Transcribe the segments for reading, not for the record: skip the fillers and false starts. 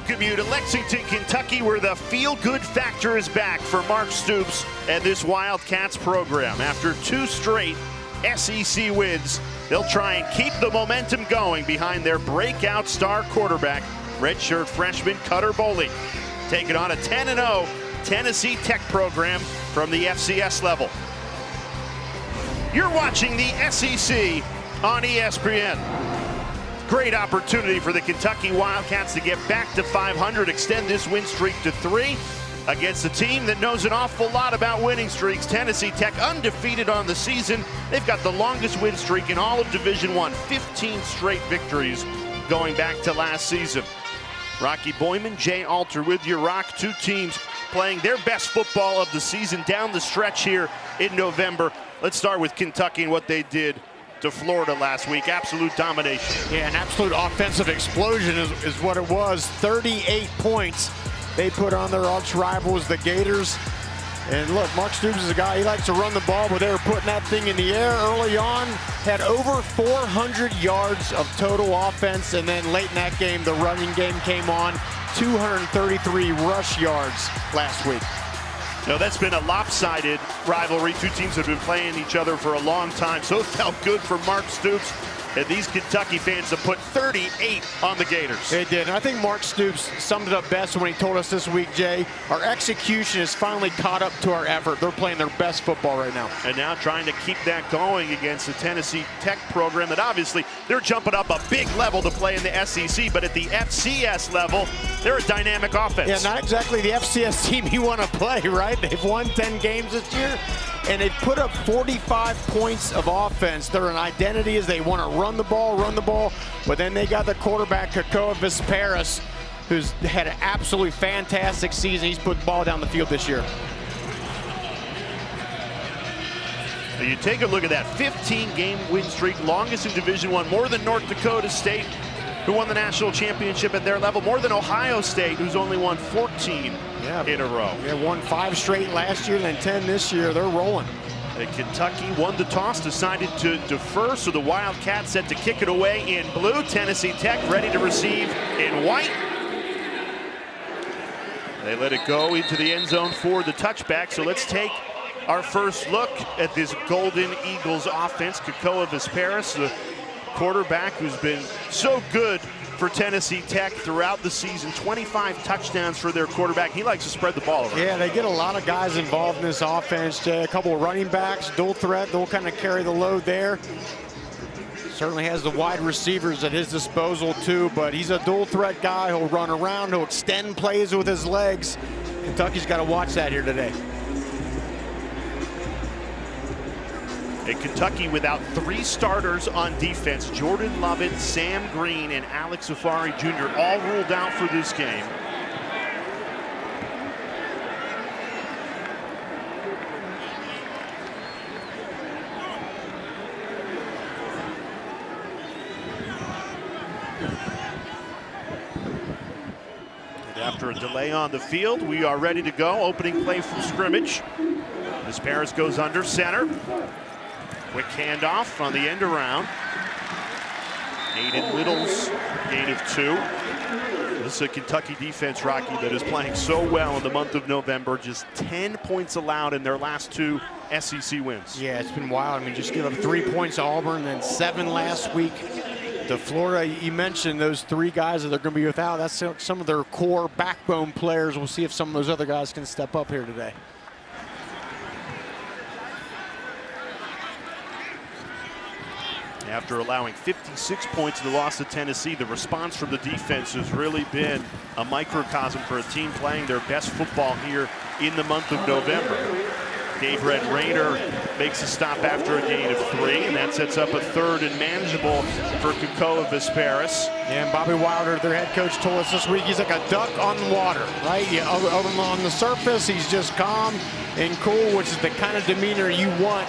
welcome you to Lexington, Kentucky, where the feel-good factor is back for Mark Stoops and this Wildcats program. After 2 straight SEC wins, they'll try and keep the momentum going behind their breakout star quarterback, redshirt freshman Cutter Boley, taking on a 10-0 Tennessee Tech program from the FCS level. You're watching the SEC on ESPN. Great opportunity for the Kentucky Wildcats to get back to 500, extend this win streak to 3 against a team that knows an awful lot about winning streaks. Tennessee Tech undefeated on the season. They've got the longest win streak in all of Division I, 15 straight victories going back to last season. Rocky Boyman, Jay Alter with you. Rock, 2 teams playing their best football of the season down the stretch here in November. Let's start with Kentucky and what they did to Florida last week. Absolute domination. Yeah, an absolute offensive explosion is what it was. 38 points they put on their arch rivals, the Gators. And look, Mark Stoops is a guy, he likes to run the ball, but they were putting that thing in the air early on. Had over 400 yards of total offense, and then late in that game, the running game came on. 233 rush yards last week. No, that's been a lopsided rivalry. 2 teams have been playing each other for a long time, so it felt good for Mark Stoops. And these Kentucky fans have put 38 on the Gators. They did, and I think Mark Stoops summed it up best when he told us this week, Jay, our execution has finally caught up to our effort. They're playing their best football right now. And now trying to keep that going against the Tennessee Tech program that obviously they're jumping up a big level to play in the SEC, but at the FCS level, they're a dynamic offense. Yeah, not exactly the FCS team you want to play, right? They've won 10 games this year, and they've put up 45 points of offense. Their identity is they want to run the ball, but then they got the quarterback, Kekoa Visparas, who's had an absolutely fantastic season. He's put the ball down the field this year. You take a look at that 15-game win streak, longest in Division I, more than North Dakota State, who won the national championship at their level, more than Ohio State, who's only won 14 in a row. They won 5 straight last year and then 10 this year. They're rolling. And Kentucky won the toss, decided to defer, so the Wildcats set to kick it away in blue. Tennessee Tech ready to receive in white. They let it go into the end zone for the touchback, so let's take our first look at this Golden Eagles offense. Kekoa Visparas, the quarterback who's been so good for Tennessee Tech throughout the season. 25 touchdowns for their quarterback. He likes to spread the ball around. Yeah, they get a lot of guys involved in this offense, Jay. A couple of running backs, dual threat, they'll kind of carry the load there. Certainly has the wide receivers at his disposal too, but he's a dual threat guy. He'll run around, he'll extend plays with his legs. Kentucky's got to watch that here today. And Kentucky without 3 starters on defense. Jordan Lovett, Sam Green, and Alex Safari Jr. all ruled out for this game. And after a delay on the field, we are ready to go. Opening play from scrimmage. Visparas goes under center. Quick handoff on the end around. Aiden Little's gain of 2. This is a Kentucky defense, Rocky, that is playing so well in the month of November. Just 10 points allowed in their last 2 SEC wins. Yeah, it's been wild. I mean, just give up 3 points to Auburn, then 7 last week to Florida. You mentioned those 3 guys that they're going to be without. That's some of their core backbone players. We'll see if some of those other guys can step up here today. After allowing 56 points in the loss to Tennessee, the response from the defense has really been a microcosm for a team playing their best football here in the month of November. Dave Red Rayner makes a stop after a gain of 3, and that sets up a 3rd and manageable for Kekoa Visparas. Yeah, and Bobby Wilder, their head coach, told us this week he's like a duck on the water, right? On the surface, he's just calm and cool, which is the kind of demeanor you want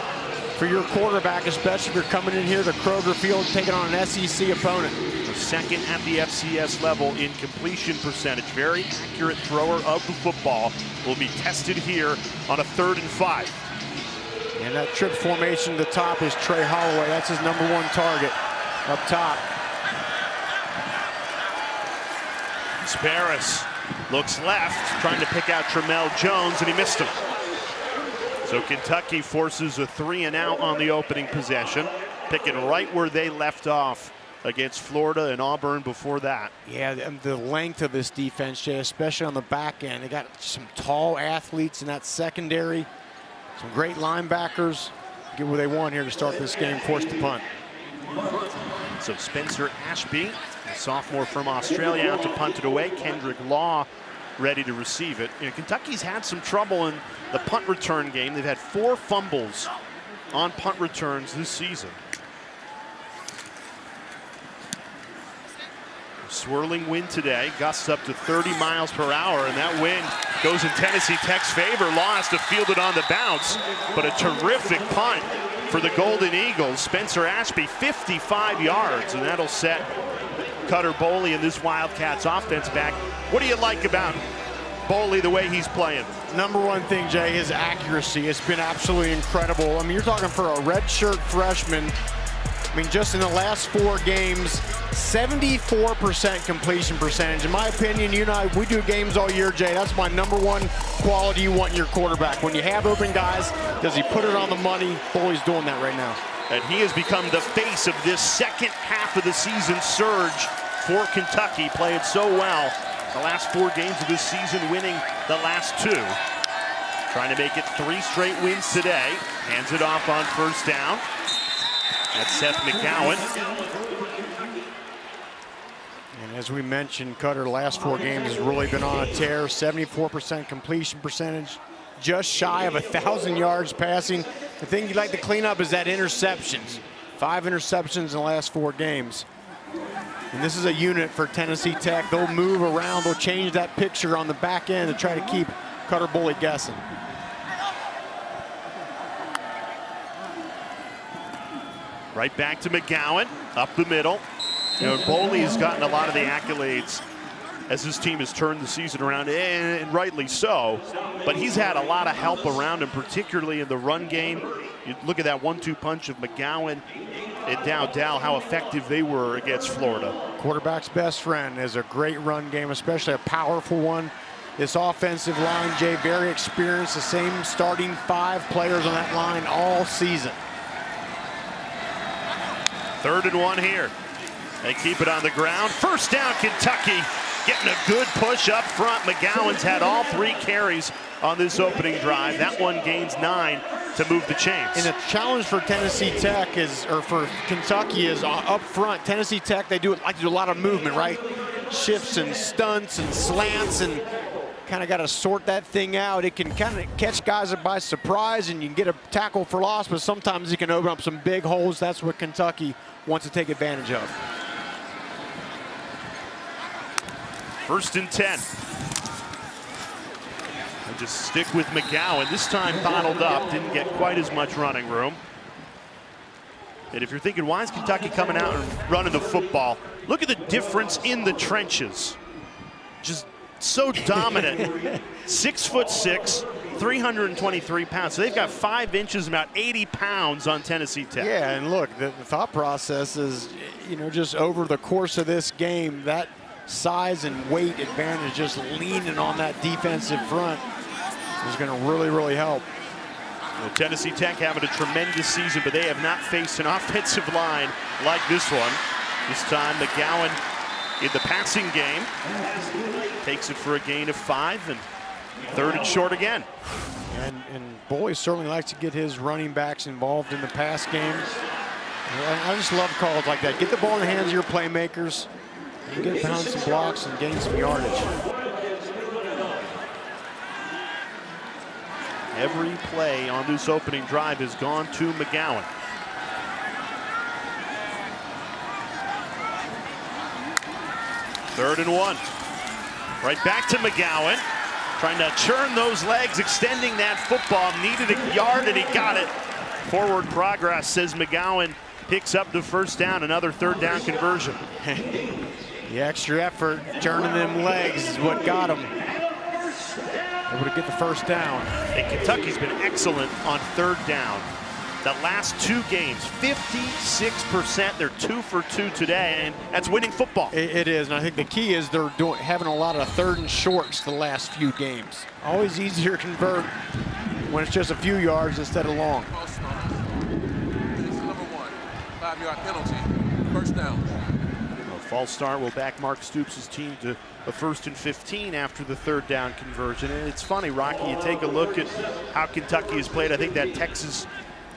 for your quarterback, especially if you're coming in here to Kroger Field taking on an SEC opponent. The 2nd at the FCS level in completion percentage. Very accurate thrower of the football. Will be tested here on a 3rd and 5. And that trip formation at the top is Trey Holloway. That's his #1 target up top. Sparris looks left, trying to pick out Tramel Jones, and he missed him. So Kentucky forces a 3-and-out on the opening possession, picking right where they left off against Florida and Auburn before that. Yeah, and the length of this defense, Jay, especially on the back end. They got some tall athletes in that secondary, some great linebackers. Get what they want here to start this game, force the punt. So Spencer Ashby, a sophomore from Australia, out to punt it away. Kendrick Law ready to receive it. You know, Kentucky's had some trouble in the punt return game. They've had 4 fumbles on punt returns this season. Swirling wind today, gusts up to 30 miles per hour, and that wind goes in Tennessee Tech's favor. Law has to field it on the bounce, but a terrific punt for the Golden Eagles. Spencer Ashby, 55 yards, and that'll set Cutter Boley and this Wildcats offense back. What do you like about Boley, the way he's playing? Number one thing, Jay, his accuracy has been absolutely incredible. I mean, you're talking for a redshirt freshman. I mean, just in the last 4 games, 74% completion percentage. In my opinion, you and I, we do games all year, Jay. That's my number one quality you want in your quarterback. When you have open guys, does he put it on the money? Boley's doing that right now. And he has become the face of this second half of the season surge for Kentucky, playing so well the last 4 games of this season, winning the last 2. Trying to make it 3 straight wins today. Hands it off on first down. That's Seth McGowan. And as we mentioned, Cutter, the last 4 games has really been on a tear. 74% completion percentage, just shy of 1,000 yards passing. The thing you'd like to clean up is that interceptions. 5 interceptions in the last 4 games. And this is a unit for Tennessee Tech. They'll move around, they'll change that picture on the back end to try to keep Cutter Boley guessing. Right back to McGowan, up the middle. You know, Boley's gotten a lot of the accolades as this team has turned the season around, and rightly so. But he's had a lot of help around him, particularly in the run game. You look at that 1-2 punch of McGowan and Dowdell, how effective they were against Florida. Quarterback's best friend is a great run game, especially a powerful one. This offensive line, Jay, very experienced. The same starting 5 players on that line all season. 3rd and 1 here. They keep it on the ground. First down, Kentucky. Getting a good push up front. McGowan's had all 3 carries on this opening drive. That one gains 9 to move the chains. And the challenge for Tennessee Tech is, or for Kentucky, is up front. Tennessee Tech, they like to do a lot of movement, right? Shifts and stunts and slants, and kind of got to sort that thing out. It can kind of catch guys by surprise, and you can get a tackle for loss, but sometimes you can open up some big holes. That's what Kentucky wants to take advantage of. 1st and 10. And just stick with McGowan. This time bottled up, didn't get quite as much running room. And if you're thinking, why is Kentucky coming out and running the football? Look at the difference in the trenches. Just so dominant. 6'6", 323 pounds. So they've got 5 inches, about 80 pounds on Tennessee Tech. Yeah, and look, the thought process is, you know, just over the course of this game, that size and weight advantage, just leaning on that defensive front, is going to really, really help. Well, Tennessee Tech having a tremendous season, but they have not faced an offensive line like this one. This time McGowan in the passing game takes it for a gain of 5, and 3rd and short again. And Boley certainly likes to get his running backs involved in the pass game. I just love calls like that. Get the ball in the hands of your playmakers, and get behind some blocks and gain some yardage. Every play on this opening drive has gone to McGowan. Third and 1. Right back to McGowan. Trying to churn those legs, extending that football. Needed a yard, and he got it. Forward progress, says McGowan. Picks up the first down, another 3rd down conversion. The extra effort, turning them legs is what got him. Able to get the first down. And Kentucky's been excellent on 3rd down. The last 2 games, 56%. They're 2 for 2 today, and that's winning football. It is, and I think the key is they're having a lot of 3rd and shorts the last few games. Always easier to convert when it's just a few yards instead of long. This is number 1, 5-yard penalty, first down. A false start will back Mark Stoops' team to a 1st and 15 after the 3rd down conversion. And it's funny, Rocky, you take a look at how Kentucky has played. I think that Texas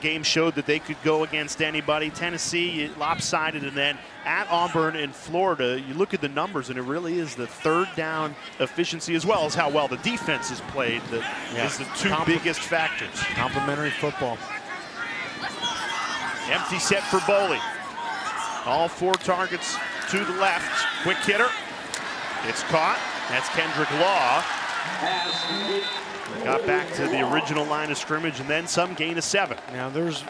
game showed that they could go against anybody. Tennessee lopsided, and then at Auburn and Florida, you look at the numbers, and it really is the 3rd down efficiency as well as how well the defense has played that is the 2 biggest factors. Complimentary football. Empty set for Boley. All 4 targets to the left. Quick hitter. It's caught. That's Kendrick Law. Got back to the original line of scrimmage, and then some, gain of 7. Now there's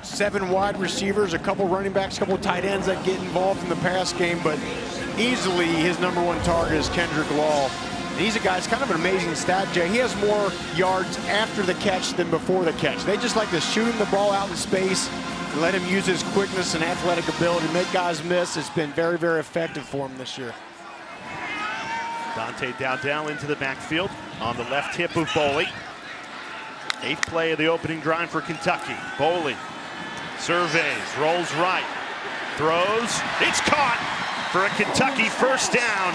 7 wide receivers, a couple running backs, a couple tight ends that get involved in the pass game, but easily his number 1 target is Kendrick Law. And he's a guy, it's kind of an amazing stat, Jay. He has more yards after the catch than before the catch. They just like to shoot him the ball out in space and let him use his quickness and athletic ability to make guys miss. It's been very, very effective for him this year. Dante Dowdell into the backfield on the left hip of Boley. 8th play of the opening drive for Kentucky. Boley surveys, rolls right, throws. It's caught for a Kentucky first down.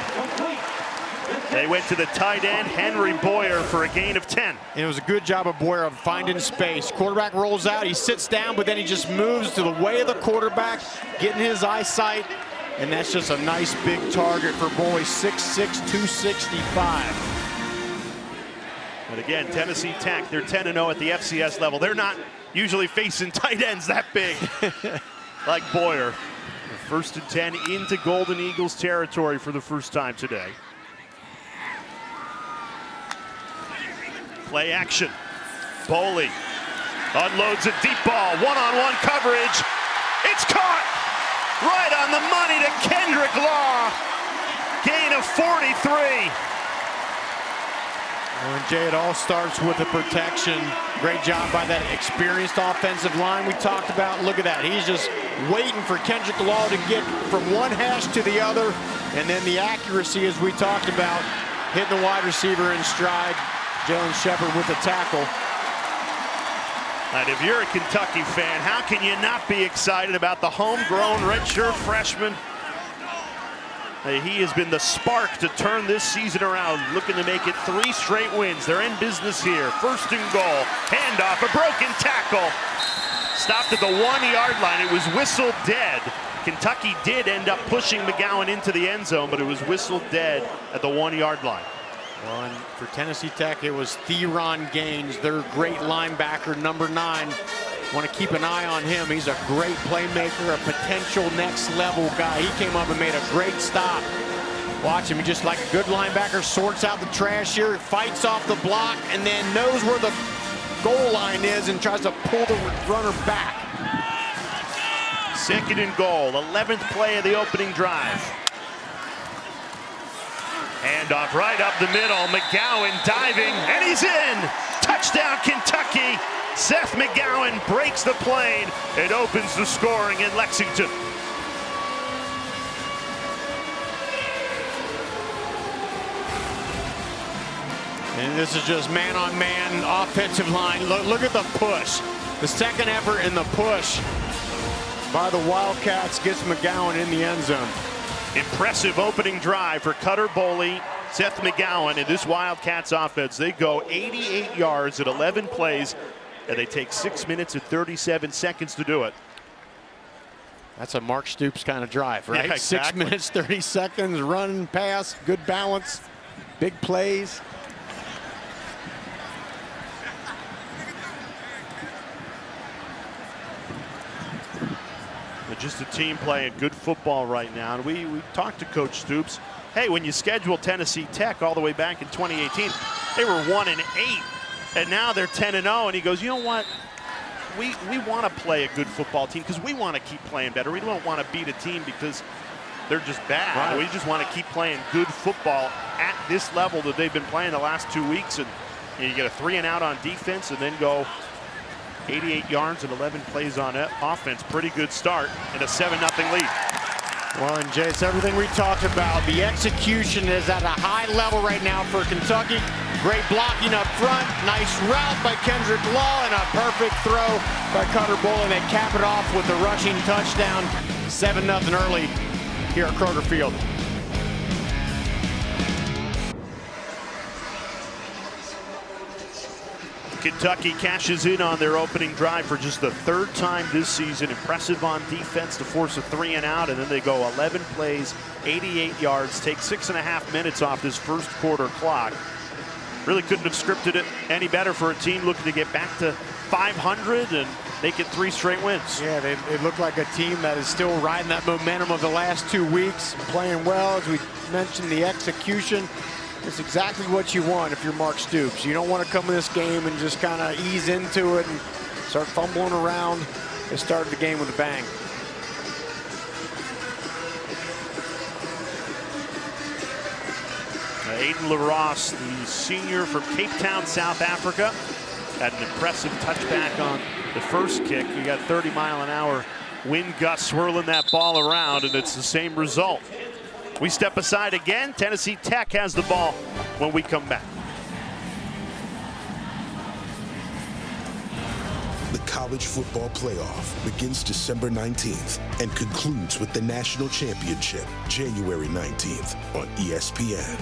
They went to the tight end, Henry Boyer, for a gain of 10. And it was a good job of Boyer of finding space. Quarterback rolls out, he sits down, but then he just moves to the way of the quarterback, getting his eyesight. And that's just a nice big target for Boley, 6'6", 265. But again, Tennessee Tech, they're 10-0 at the FCS level. They're not usually facing tight ends that big like Boyer. 1st and 10 into Golden Eagles territory for the first time today. Play action. Boley unloads a deep ball, one-on-one coverage. It's caught! Right on the money to Kendrick Law. Gain of 43. And Jay, it all starts with the protection. Great job by that experienced offensive line we talked about. Look at that. He's just waiting for Kendrick Law to get from one hash to the other. And then the accuracy, as we talked about, hitting the wide receiver in stride. Jalen Shepard with the tackle. And if you're a Kentucky fan, how can you not be excited about the homegrown redshirt freshman? He has been the spark to turn this season around, looking to make it 3 straight wins. They're in business here. 1st and goal. Handoff, a broken tackle. Stopped at the 1-yard line. It was whistled dead. Kentucky did end up pushing McGowan into the end zone, but it was whistled dead at the 1-yard line. Well, and for Tennessee Tech, it was Theron Gaines, their great linebacker, number 9. Want to keep an eye on him. He's a great playmaker, a potential next level guy. He came up and made a great stop. Watch him, he just like a good linebacker, sorts out the trash here, fights off the block, and then knows where the goal line is and tries to pull the runner back. 2nd and goal, 11th play of the opening drive. Handoff right up the middle. McGowan diving, and he's in. Touchdown, Kentucky. Seth McGowan breaks the plane and opens the scoring in Lexington. And this is just man-on-man offensive line. Look at the push. The second effort in the push by the Wildcats gets McGowan in the end zone. Impressive opening drive for Cutter Boley, Seth McGowan, and this Wildcats offense. They go 88 yards at 11 plays, and they take 6 minutes and 37 seconds to do it. That's a Mark Stoops kind of drive, right? Yeah, exactly. 6 minutes, 30 seconds, run, pass, good balance, big plays. Just a team playing good football right now. And we talked to Coach Stoops. Hey, when you schedule Tennessee Tech all the way back in 2018, they were 1-8, and now they're 10-0. And he goes, you know what? We want to play a good football team because we want to keep playing better. We don't want to beat a team because they're just bad. Right. We just want to keep playing good football at this level that they've been playing the last 2 weeks. And you get a 3-and-out on defense and then go 88 yards and 11 plays on offense. Pretty good start and a 7-0 lead. Well, and Jay, it's everything we talked about. The execution is at a high level right now for Kentucky. Great blocking up front. Nice route by Kendrick Law and a perfect throw by Cutter Boley. They cap it off with the rushing touchdown. 7-0 early here at Kroger Field. Kentucky cashes in on their opening drive for just the third time this season. Impressive on defense to force a 3-and-out, and then they go 11 plays, 88 yards, take 6.5 minutes off this first quarter clock. Really couldn't have scripted it any better for a team looking to get back to 500 and make it 3 straight wins. Yeah, they look like a team that is still riding that momentum of the last 2 weeks, playing well. As we mentioned, the execution is exactly what you want if you're Mark Stoops. You don't want to come in this game and just kind of ease into it and start fumbling around. They started the game with a bang. Aiden LaRosse, the senior from Cape Town, South Africa, had an impressive touchback on the first kick. We got 30-mile-an-hour wind gusts swirling that ball around, and it's the same result. We step aside again. Tennessee Tech has the ball when we come back. The College Football Playoff begins December 19th and concludes with the National Championship January 19th on ESPN.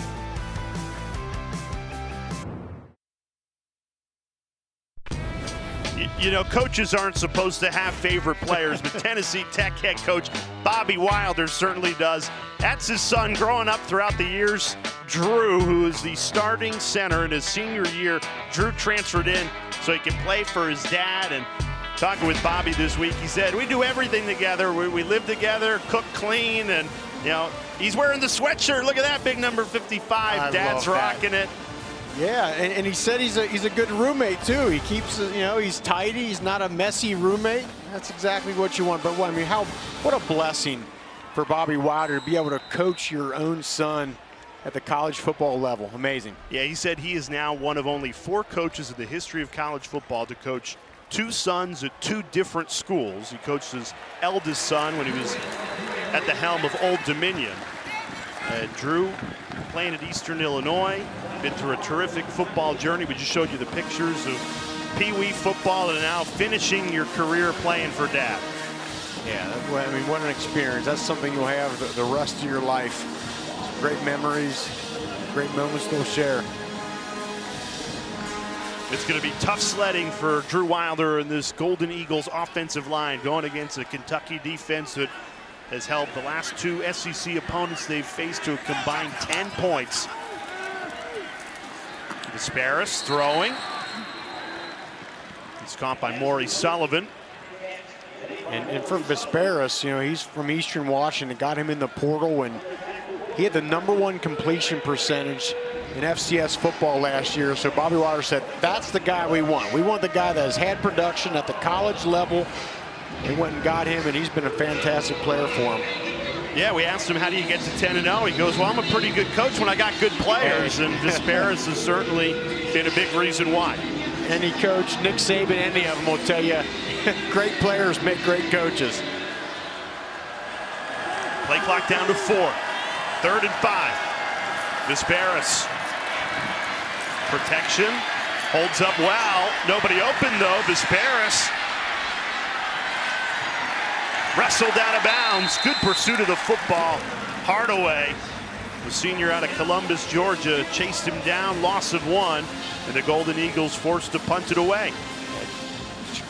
You know, coaches aren't supposed to have favorite players, but Tennessee Tech head coach Bobby Wilder certainly does. That's his son growing up throughout the years. Drew, who is the starting center in his senior year, Drew transferred in so he could play for his dad. And talking with Bobby this week, he said, we do everything together. We live together, cook clean, and, you know, he's wearing the sweatshirt. Look at that big number 55. Dad's rocking it. Yeah, and he said he's a good roommate too. He keeps, you know, he's tidy. He's not a messy roommate. That's exactly what you want. But I mean, what a blessing for Bobby Wilder to be able to coach your own son at the college football level. Amazing. Yeah, he said he is now one of only 4 coaches in the history of college football to coach 2 sons at 2 different schools. He coached his eldest son when he was at the helm of Old Dominion. Drew playing at Eastern Illinois, been through a terrific football journey. We just showed you the pictures of Pee Wee football and now finishing your career playing for Dad. Yeah, I mean, what an experience. That's something you'll have the rest of your life. Some great memories, great moments they'll share. It's going to be tough sledding for Drew Wilder and this Golden Eagles offensive line going against a Kentucky defense that has held the last 2 SEC opponents they've faced to a combined 10 points. Disparis throwing. He's caught by Maury Sullivan. And for Disparis, you know, he's from Eastern Washington, got him in the portal, and he had the #1 completion percentage in FCS football last year. So Bobby Wilder said, that's the guy we want. We want the guy that has had production at the college level. They went and got him, and he's been a fantastic player for him. Yeah, we asked him, how do you get to 10-0? He goes, well, I'm a pretty good coach when I got good players, and Disparis has certainly been a big reason why. Any coach, Nick Saban, any of them will tell you, great players make great coaches. Play clock down to 4. 3rd and 5. Disparis. Protection. Holds up well. Nobody open, though. Disparis. Wrestled out of bounds. Good pursuit of the football. Hardaway, the senior out of Columbus, Georgia, chased him down. Loss of 1. And the Golden Eagles forced to punt it away.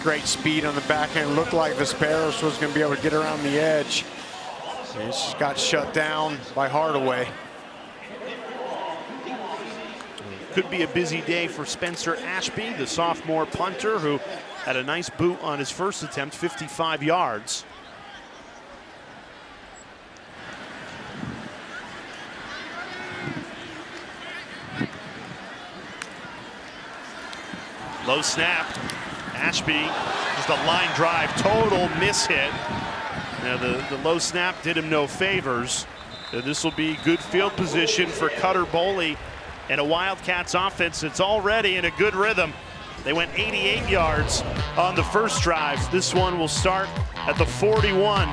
Great speed on the back end. Looked like Disparis was going to be able to get around the edge. And it's just got shut down by Hardaway. Could be a busy day for Spencer Ashby, the sophomore punter who had a nice boot on his first attempt, 55 yards. Low snap. Ashby, just a line drive, total miss hit. Now the low snap did him no favors. This will be good field position for Cutter Boley and a Wildcats offense that's already in a good rhythm. They went 88 yards on the first drive. This one will start at the 41.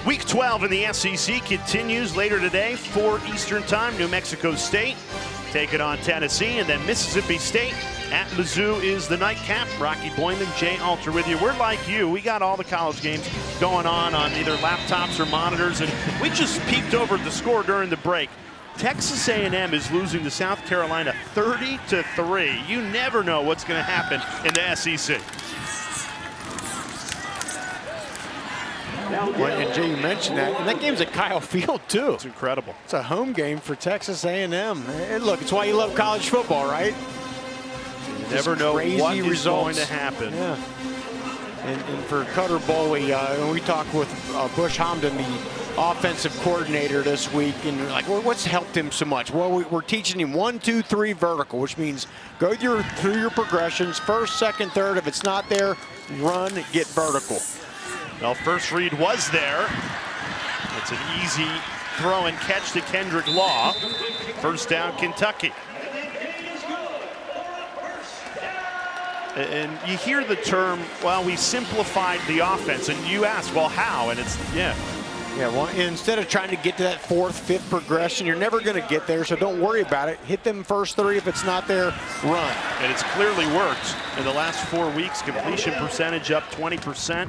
Week 12 in the SEC continues later today, 4 Eastern Time. New Mexico State taking on Tennessee, and then Mississippi State at Mizzou is the nightcap. Rocky Boyman, Jay Alter with you. We're like you. We got all the college games going on either laptops or monitors, and we just peeked over at the score during the break. Texas A&M is losing to South Carolina 30-3. You never know what's going to happen in the SEC. Well, and Jay, you mentioned that, and that game's at Kyle Field too. It's incredible. It's a home game for Texas A&M. And look, it's why you love college football, right? You never know what is going to happen. Yeah. And for Cutter Boley, when we talked with Bush Hamdan, the offensive coordinator this week, and we're like, well, what's helped him so much? Well, we're teaching him 1, 2, 3 vertical, which means go through your progressions, first, second, third. If it's not there, run, get vertical. Well, first read was there. It's an easy throw and catch to Kendrick Law. First down, Kentucky. And you hear the term, well, we simplified the offense. And you ask, well, how? And it's, yeah. Yeah, well, instead of trying to get to that 4th, 5th progression, you're never going to get there, so don't worry about it. Hit them first 3. If it's not there, run. And it's clearly worked in the last 4 weeks. Completion percentage up 20%.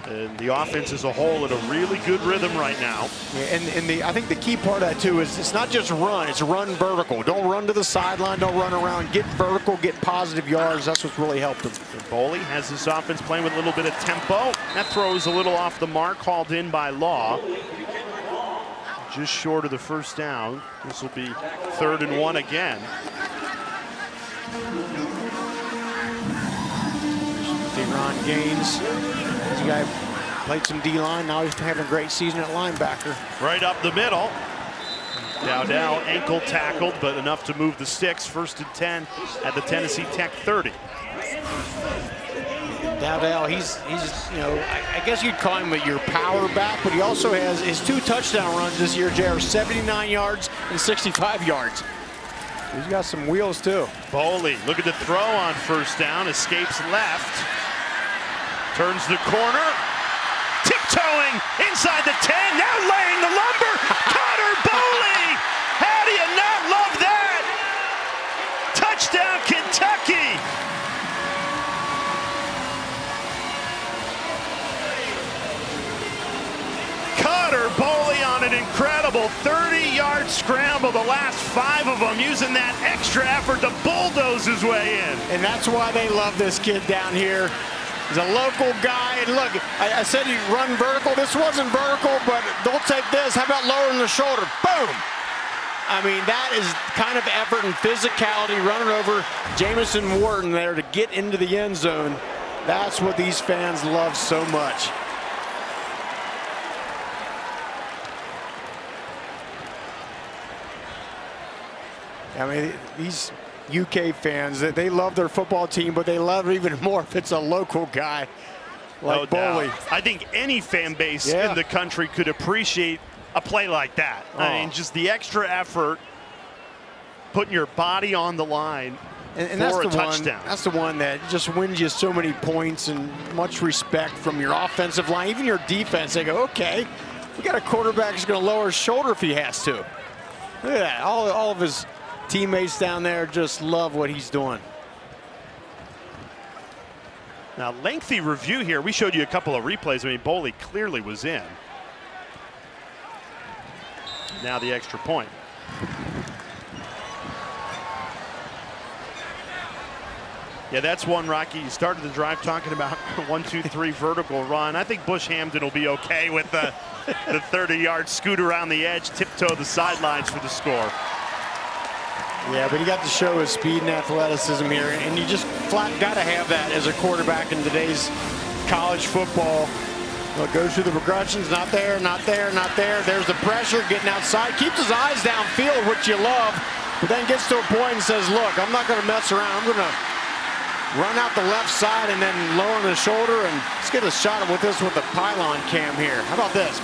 And the offense as a whole in a really good rhythm right now. Yeah, and I think the key part of that too is it's not just run, it's run vertical. Don't run to the sideline, don't run around. Get vertical, get positive yards. That's what's really helped them. Boley has this offense playing with a little bit of tempo. That throw is a little off the mark, called in by Law. Just short of the first down. This will be 3rd and 1 again. Deron Gaines. This guy played some D-line. Now he's having a great season at linebacker. Right up the middle. Dowdell ankle tackled, but enough to move the sticks. 1st and 10 at the Tennessee Tech 30. Dowdell, he's you know, I guess you'd call him your power back, but he also has his 2 touchdown runs this year, Jay, are 79 yards and 65 yards. He's got some wheels too. Boley, look at the throw on first down, escapes left. Turns the corner, tiptoeing inside the 10, now laying the lumber. Cutter Boley! How do you not love that? Touchdown, Kentucky! Cutter Boley on an incredible 30-yard scramble, the last 5 of them, using that extra effort to bulldoze his way in. And that's why they love this kid down here. He's a local guy, and look, I said he'd run vertical. This wasn't vertical, but don't take this. How about lowering the shoulder? Boom! I mean, that is kind of effort and physicality running over Jamison Wharton there to get into the end zone. That's what these fans love so much. I mean, these UK fans, they love their football team, but they love it even more if it's a local guy like Boley. I think any fan base in the country could appreciate a play like that. I mean, just the extra effort, putting your body on the line and for a touchdown. That's the one that just wins you so many points and much respect from your offensive line, even your defense. They go, okay, we got a quarterback who's going to lower his shoulder if he has to. Look at that, all of his teammates down there just love what he's doing. Now, lengthy review here. We showed you a couple of replays. I mean, Boley clearly was in. Now the extra point. Yeah, that's one, Rocky. You started the drive talking about 1, 2, 3 vertical run. I think Bush Hamdan will be okay with the 30-yard scoot around the edge, tiptoe the sidelines for the score. Yeah, but he got to show his speed and athleticism here, and you just flat got to have that as a quarterback in today's college football. Well, goes through the progressions, not there, not there, not there. There's the pressure, getting outside, keeps his eyes downfield, which you love, but then gets to a point and says, look, I'm not going to mess around. I'm going to run out the left side and then lower the shoulder, and let's get a shot with this with the pylon cam here. How about this?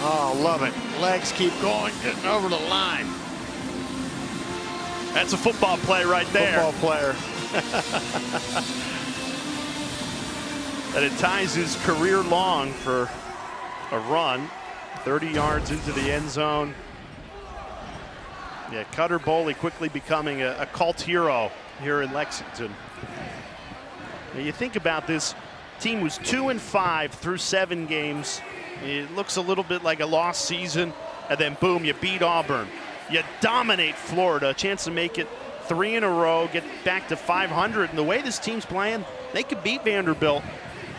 Oh, love it. Legs keep going, getting over the line. That's a football play right there. Football player. And it ties his career long for a run, 30 yards into the end zone. Yeah, Cutter Boley quickly becoming a cult hero here in Lexington. Now you think about this, team was 2-5 through 7 games. It looks a little bit like a lost season, and then boom, you beat Auburn. You dominate Florida, a chance to make it 3 in a row, get back to 500. And the way this team's playing, they could beat Vanderbilt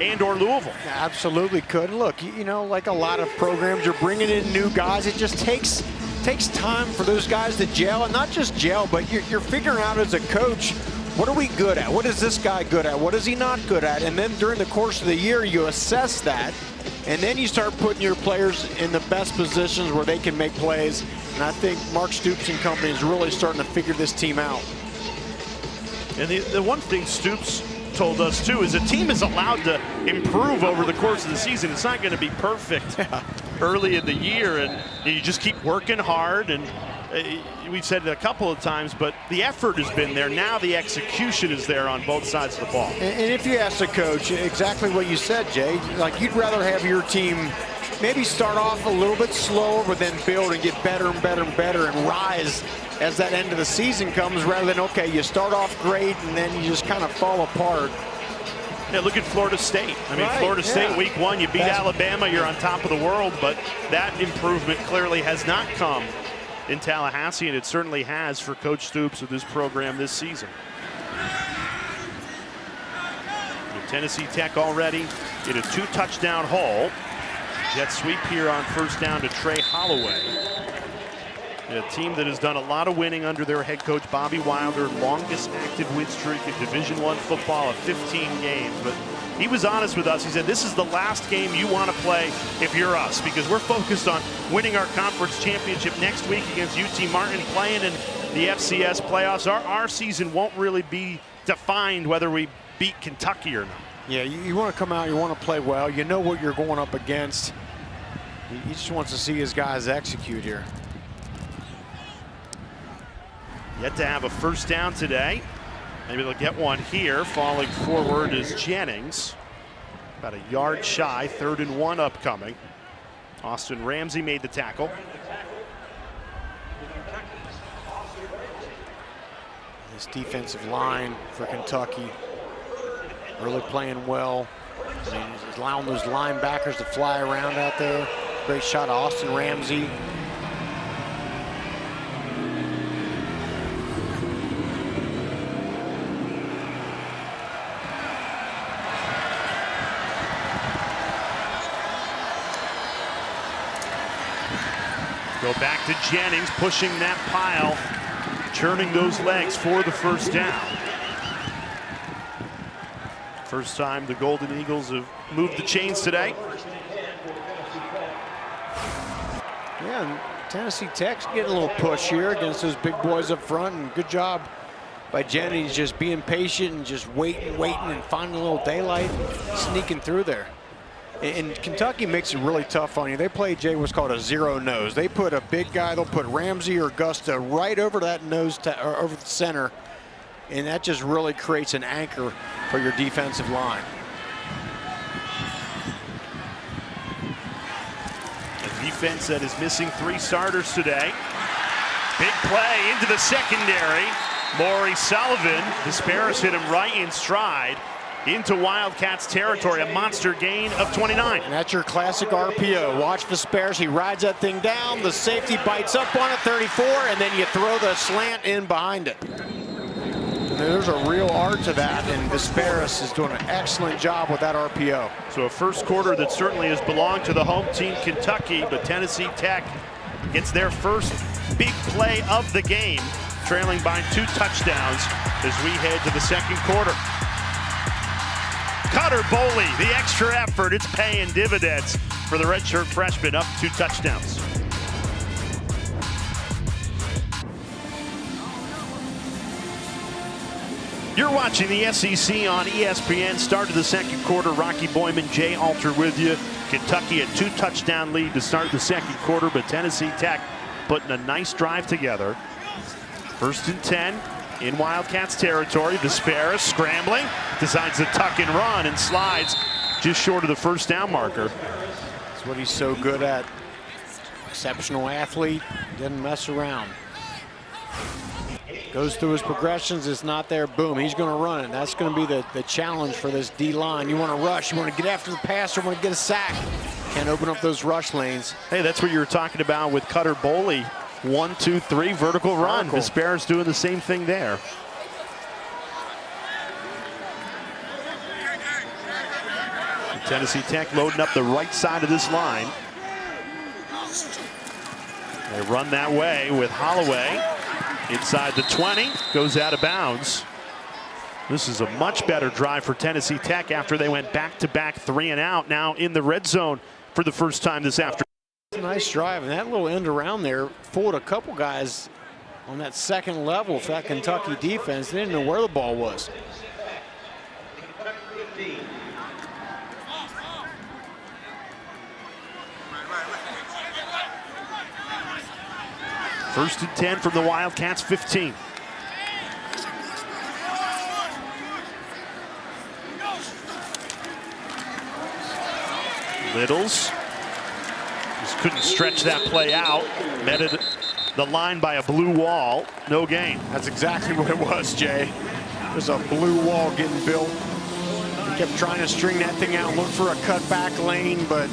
and/or Louisville. Absolutely could. Look, you know, like a lot of programs, you're bringing in new guys. It just takes time for those guys to gel, and not just gel, but you're figuring out as a coach, what are we good at? What is this guy good at? What is he not good at? And then during the course of the year, you assess that, and then you start putting your players in the best positions where they can make plays. And I think Mark Stoops and company is really starting to figure this team out. And the one thing Stoops told us too is a team is allowed to improve over the course of the season. It's not going to be perfect early in the year, and you just keep working hard. And we've said it a couple of times, but the effort has been there. Now the execution is there on both sides of the ball. And if you ask the coach, exactly what you said, Jay, like you'd rather have your team maybe start off a little bit slower, but then build and get better and better and better and rise as that end of the season comes, rather than, okay, you start off great and then you just kind of fall apart. Yeah, look at Florida State. I mean, right, Florida State week 1, you beat Alabama, you're on top of the world, but that improvement clearly has not come in Tallahassee, and it certainly has for Coach Stoops with this program this season. And Tennessee Tech already in a 2-touchdown haul. Jet sweep here on first down to Trey Holloway. A team that has done a lot of winning under their head coach, Bobby Wilder, longest active win streak in Division I football of 15 games. But he was honest with us. He said, this is the last game you want to play if you're us, because we're focused on winning our conference championship next week against UT Martin, playing in the FCS playoffs. Our season won't really be defined whether we beat Kentucky or not. Yeah, you want to come out, you want to play well. You know what you're going up against. He just wants to see his guys execute here. Yet to have a first down today. Maybe they'll get one here. Falling forward is Jennings. About a yard shy, 3rd and 1 upcoming. Austin Ramsey made the tackle. This defensive line for Kentucky really playing well. I mean, he's allowing those linebackers to fly around out there. Great shot, Austin Ramsey. Go back to Jennings, pushing that pile, churning those legs for the first down. First time the Golden Eagles have moved the chains today. Yeah, and Tennessee Tech's getting a little push here against those big boys up front, and good job by Jennings just being patient and just waiting and finding a little daylight, sneaking through there. And Kentucky makes it really tough on you. They play, Jay, what's called a zero nose. They put a big guy, they'll put Ramsey or Augusta right over that nose, or over the center, and that just really creates an anchor for your defensive line. A defense that is missing 3 starters today. Big play into the secondary. Maury Sullivan, Disparis hit him right in stride into Wildcats territory, a monster gain of 29. And that's your classic RPO. Watch Disparis, he rides that thing down, the safety bites up on it, 34, and then you throw the slant in behind it. There's a real art to that, and Disparis is doing an excellent job with that RPO. So a first quarter that certainly has belonged to the home team, Kentucky, but Tennessee Tech gets their first big play of the game, trailing by 2 touchdowns as we head to the second quarter. Cutter Boley, the extra effort, it's paying dividends for the redshirt freshman, up 2 touchdowns. You're watching the SEC on ESPN. Start of the second quarter. Rocky Boyman, Jay Alter with you. Kentucky a 2-touchdown lead to start the second quarter, but Tennessee Tech putting a nice drive together. 1st and 10 in Wildcats territory. Vesperis scrambling, decides to tuck and run and slides just short of the first down marker. That's what he's so good at. Exceptional athlete, doesn't mess around. Goes through his progressions, it's not there, boom, he's going to run it. That's going to be the challenge for this D-line. You want to rush, you want to get after the passer, want to get a sack. Can't open up those rush lanes. Hey, that's what you were talking about with Cutter Boley. 1, 2, 3, vertical run. Vesperis doing the same thing there. Tennessee Tech loading up the right side of this line. They run that way with Holloway. Inside the 20, goes out of bounds. This is a much better drive for Tennessee Tech after they went back-to-back 3 and out. Now in the red zone for the first time this afternoon. Nice drive, and that little end around there fooled a couple guys on that second level for that Kentucky defense. They didn't know where the ball was. First and 10 from the Wildcats 15. Littles just couldn't stretch that play out. Met it the line by a blue wall. No gain. That's exactly what it was, Jay. There's a blue wall getting built. He kept trying to string that thing out, look for a cutback lane, but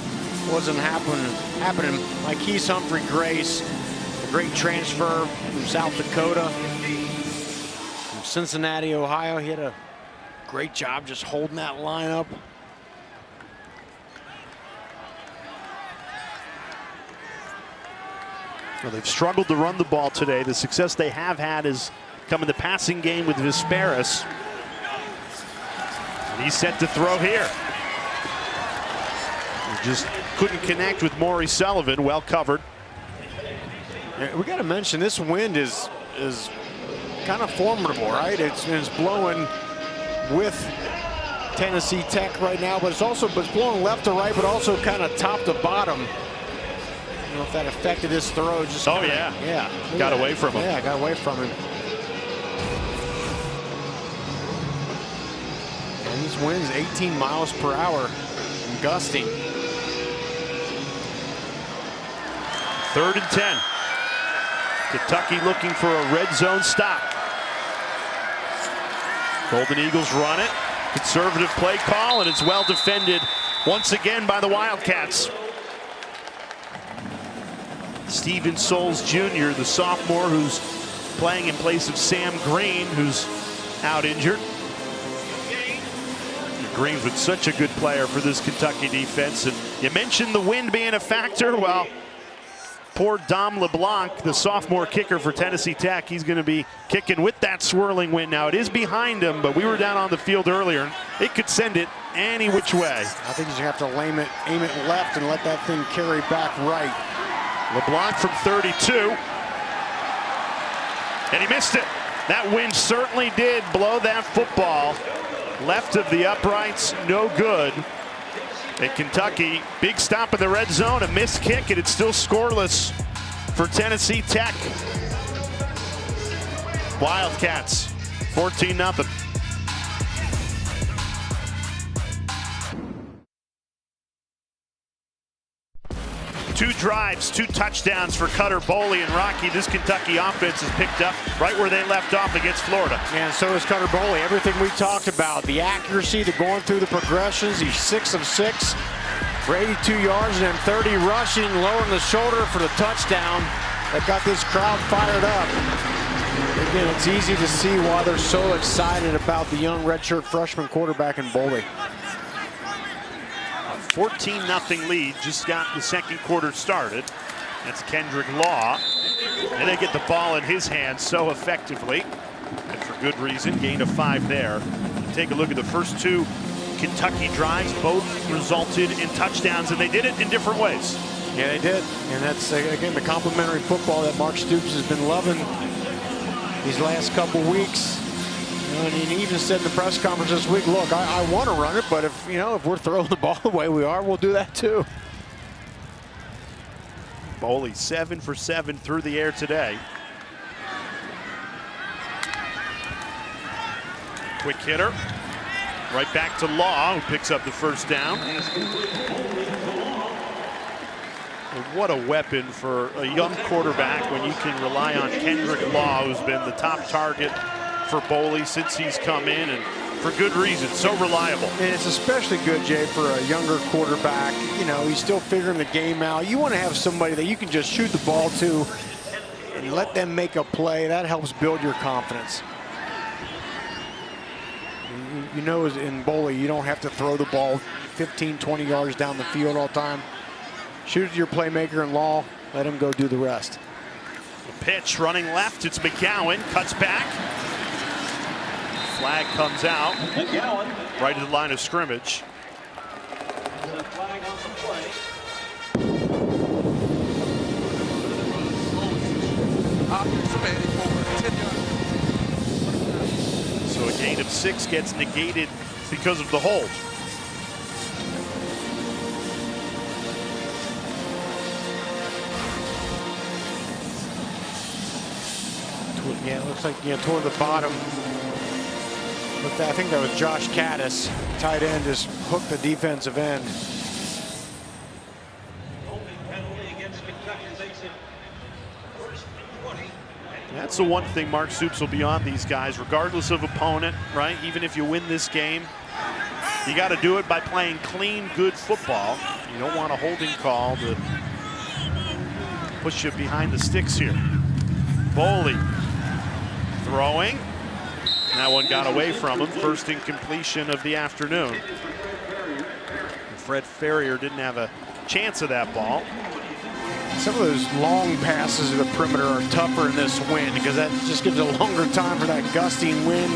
wasn't happening. Like Humphrey Grace, a great transfer from South Dakota, from Cincinnati, Ohio. He had a great job just holding that line up. Well, they've struggled to run the ball today. The success they have had is come in the passing game with Vesperis. And he's set to throw here. He just couldn't connect with Maury Sullivan. Well covered. We got to mention this wind is kind of formidable, right? It's blowing with Tennessee Tech right now, but it's blowing left to right, but also kind of top to bottom. I don't know if that affected his throw. Just yeah. Got away from him. Yeah, got away from him. And these winds 18 miles per hour and gusting. 3rd and 10. Kentucky looking for a red zone stop. Golden Eagles run it. Conservative play call, and it's well defended once again by the Wildcats. Steven Souls Jr., the sophomore who's playing in place of Sam Green, who's out injured. Green's been such a good player for this Kentucky defense. And you mentioned the wind being a factor. Well, poor Dom LeBlanc, the sophomore kicker for Tennessee Tech, he's going to be kicking with that swirling wind. Now, it is behind him, but we were down on the field earlier. It could send it any which way. I think he's going to have to aim it left and let that thing carry back right. LeBlanc from 32. And he missed it. That wind certainly did blow that football left of the uprights. No good. And Kentucky, big stop in the red zone, a missed kick, and it's still scoreless for Tennessee Tech. Wildcats, 14-0. Two drives, 2 touchdowns for Cutter Boley and Rocky. This Kentucky offense is picked up right where they left off against Florida. And so is Cutter Boley. Everything we talked about, the accuracy, the going through the progressions. He's 6 of 6 for 82 yards and then 30 rushing, lowering the shoulder for the touchdown. That got this crowd fired up. Again, it's easy to see why they're so excited about the young redshirt freshman quarterback in Boley. 14-0 lead, just got the second quarter started. That's Kendrick Law. And they get the ball in his hands so effectively. And for good reason, gain of 5 there. Take a look at the first 2 Kentucky drives. Both resulted in touchdowns, and they did it in different ways. Yeah, they did. And that's, again, the complimentary football that Mark Stoops has been loving these last couple weeks. And he even said in the press conference this week, look, I want to run it, but if we're throwing the ball the way we are, we'll do that too. Boley 7 for 7 through the air today. Quick hitter. Right back to Law, who picks up the first down. And what a weapon for a young quarterback when you can rely on Kendrick Law, who's been the top target for Boley since he's come in, and for good reason. So reliable. And it's especially good, Jay, for a younger quarterback. He's still figuring the game out. You want to have somebody that you can just shoot the ball to and let them make a play. That helps build your confidence. In Boley, you don't have to throw the ball 15, 20 yards down the field all the time. Shoot it to your playmaker and Law, let him go do the rest. The pitch running left, it's McGowan, cuts back. Flag comes out, right to the line of scrimmage. So a gain of 6 gets negated because of the hold. Yeah, it looks like toward the bottom. I think that was Josh Caddis, tight end, just hooked the defensive end. That's the one thing Mark Stoops will be on these guys, regardless of opponent, right? Even if you win this game, you got to do it by playing clean, good football. You don't want a holding call to push you behind the sticks here. Boley throwing. That one got away from him. First incompletion of the afternoon. Fred Ferrier didn't have a chance of that ball. Some of those long passes to the perimeter are tougher in this wind because that just gives a longer time for that gusting wind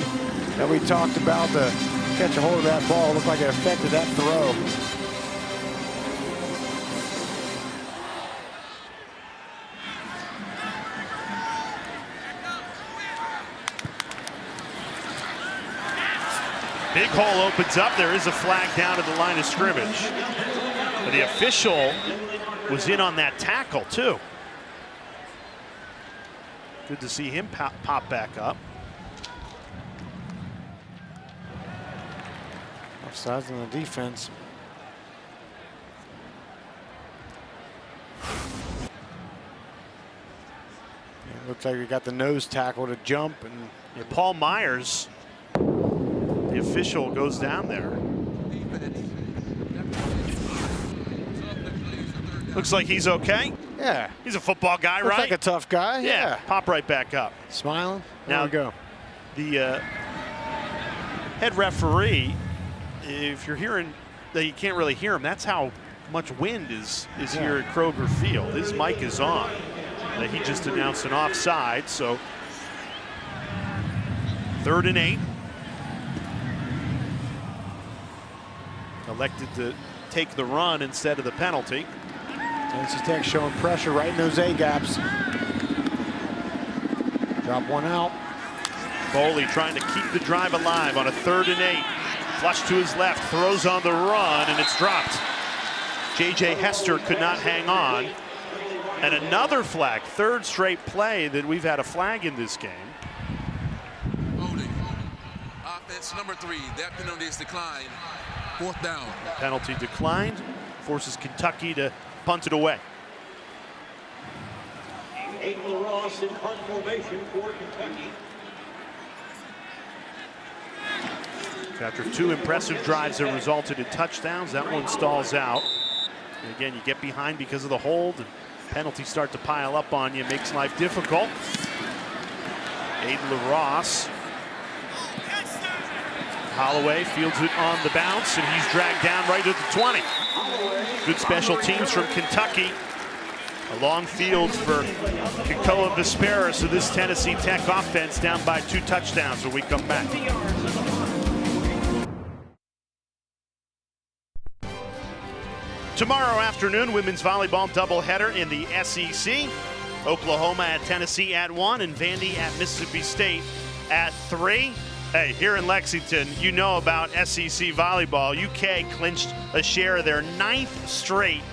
that we talked about to catch a hold of that ball. Looked like it affected that throw. Big hole opens up. There is a flag down at the line of scrimmage. But the official was in on that tackle too. Good to see him pop back up. Offsides on the defense. It looks like we got the nose tackle to jump, and Paul Myers, the official, goes down there. Looks like he's okay. Yeah. He's a football guy, Looks right? like a tough guy. Yeah. Pop right back up. Smiling. There Now we go. The head referee, if you're hearing that, you can't really hear him. That's how much wind is here at Kroger Field. His mic is on. He just announced an offside, so 3rd and 8. Elected to take the run instead of the penalty. Tennessee Tech showing pressure right in those A-gaps. Drop one out. Boley trying to keep the drive alive on a 3rd and 8. Flush to his left, throws on the run, and it's dropped. J.J. Hester could not hang on. And another flag, 3rd straight play that we've had a flag in this game. Holding. Offense number 3. That penalty is declined. 4th down. Penalty declined, forces Kentucky to punt it away. Aiden Ross in punt formation for Kentucky. After 2 impressive drives that resulted in touchdowns, that one stalls out. And again, you get behind because of the hold, and penalties start to pile up on you, makes life difficult. Aiden LaRosse. Holloway fields it on the bounce, and he's dragged down right at the 20. Good special teams from Kentucky. A long field for Kekoa Vespera, so this Tennessee Tech offense down by 2 touchdowns when we come back. Tomorrow afternoon, women's volleyball doubleheader in the SEC. Oklahoma at Tennessee at 1 and Vandy at Mississippi State at 3. Hey, here in Lexington, you know about SEC volleyball. UK clinched a share of their 9th straight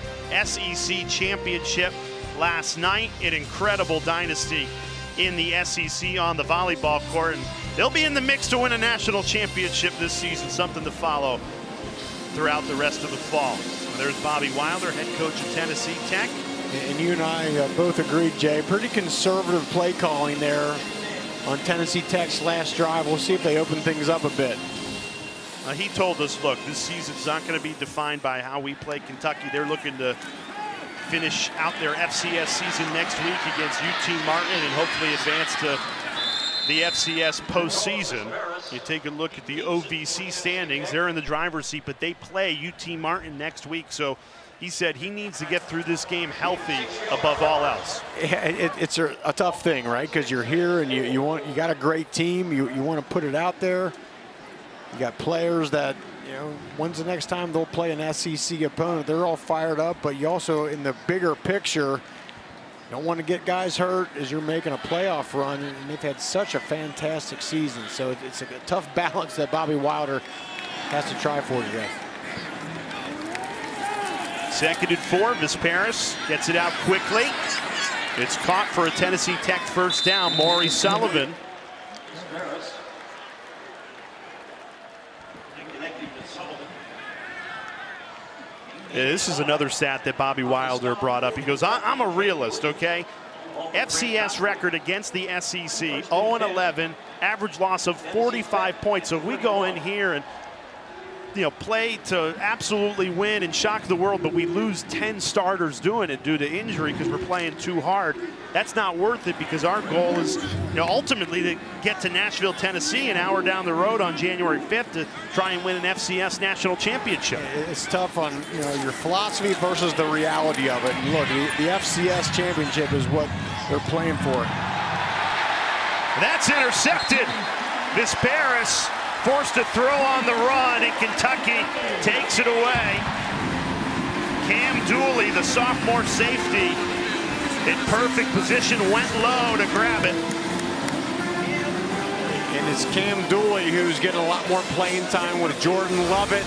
SEC championship last night. An incredible dynasty in the SEC on the volleyball court, and they'll be in the mix to win a national championship this season, something to follow throughout the rest of the fall. There's Bobby Wilder, head coach of Tennessee Tech. And you and I both agreed, Jay, pretty conservative play calling there on Tennessee Tech's last drive. We'll see if they open things up a bit. He told us, look, this season's not going to be defined by how we play Kentucky. They're looking to finish out their FCS season next week against UT Martin and hopefully advance to the FCS postseason. You take a look at the OVC standings. They're in the driver's seat, but they play UT Martin next week. So he said he needs to get through this game healthy above all else. It's a tough thing, right? Because you're here and you got a great team. You want to put it out there. You got players that, you know, when's the next time they'll play an SEC opponent? They're all fired up, but you also, in the bigger picture, don't want to get guys hurt as you're making a playoff run, and they've had such a fantastic season. So it's a tough balance that Bobby Wilder has to try for today. 2nd and 4, Visparis gets it out quickly. It's caught for a Tennessee Tech first down. Maury Sullivan. Yeah, this is another stat that Bobby Wilder brought up. He goes, I'm a realist, okay? FCS record against the SEC, 0-11, average loss of 45 points. So if we go in here and, you know, play to absolutely win and shock the world, but we lose 10 starters doing it due to injury because we're playing too hard, that's not worth it, because our goal is, you know, ultimately to get to Nashville, Tennessee, an hour down the road on January 5th to try and win an FCS national championship. It's tough on, you know, your philosophy versus the reality of it. And look, the FCS championship is what they're playing for. That's intercepted. Visparis forced to throw on the run, and Kentucky takes it away. Cam Dooley, the sophomore safety, in perfect position, went low to grab it. And it's Cam Dooley who's getting a lot more playing time with Jordan Lovett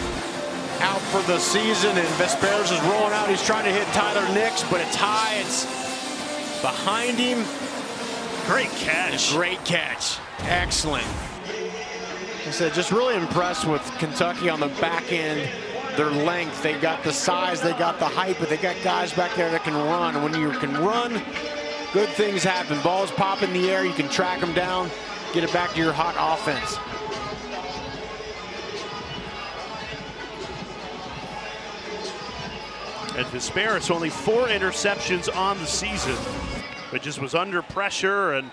out for the season, and Visparis is rolling out. He's trying to hit Tyler Nix, but it's high. It's behind him. Great catch. Great catch. Excellent. I said, just really impressed with Kentucky on the back end. Their length, they got the size, they got the height, but they got guys back there that can run. When you can run, good things happen. Balls pop in the air, you can track them down, get it back to your hot offense. And Visparis, only 4 interceptions on the season, but just was under pressure, and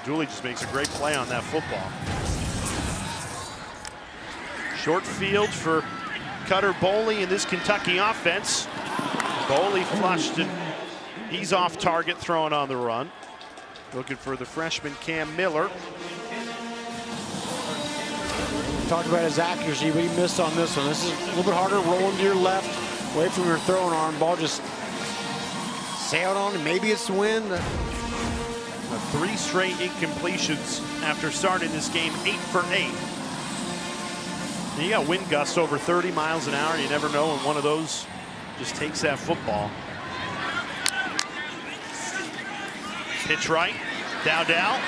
Dooley just makes a great play on that football. Short field for Cutter Boley in this Kentucky offense. Boley flushed, and he's off target, throwing on the run. Looking for the freshman Cam Miller. Talked about his accuracy, but he missed on this one. This is a little bit harder, rolling to your left, away from your throwing arm. Ball just sailed on, and maybe it's the wind. 3 straight incompletions after starting this game, 8 for 8. And you got wind gusts over 30 miles an hour. You never know when one of those just takes that football. Pitch right, Dowdell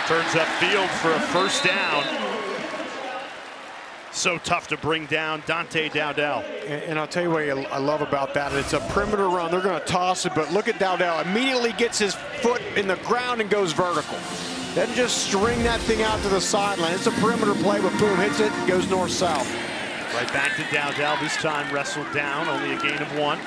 turns upfield for a first down. So tough to bring down Dante Dowdell. And I'll tell you what I love about that. It's a perimeter run. They're going to toss it, but look at Dowdell. Immediately gets his foot in the ground and goes vertical. Doesn't just string that thing out to the sideline. It's a perimeter play, but boom, hits it, goes north-south. Right back to Dowdell, this time wrestled down, only a gain of 1.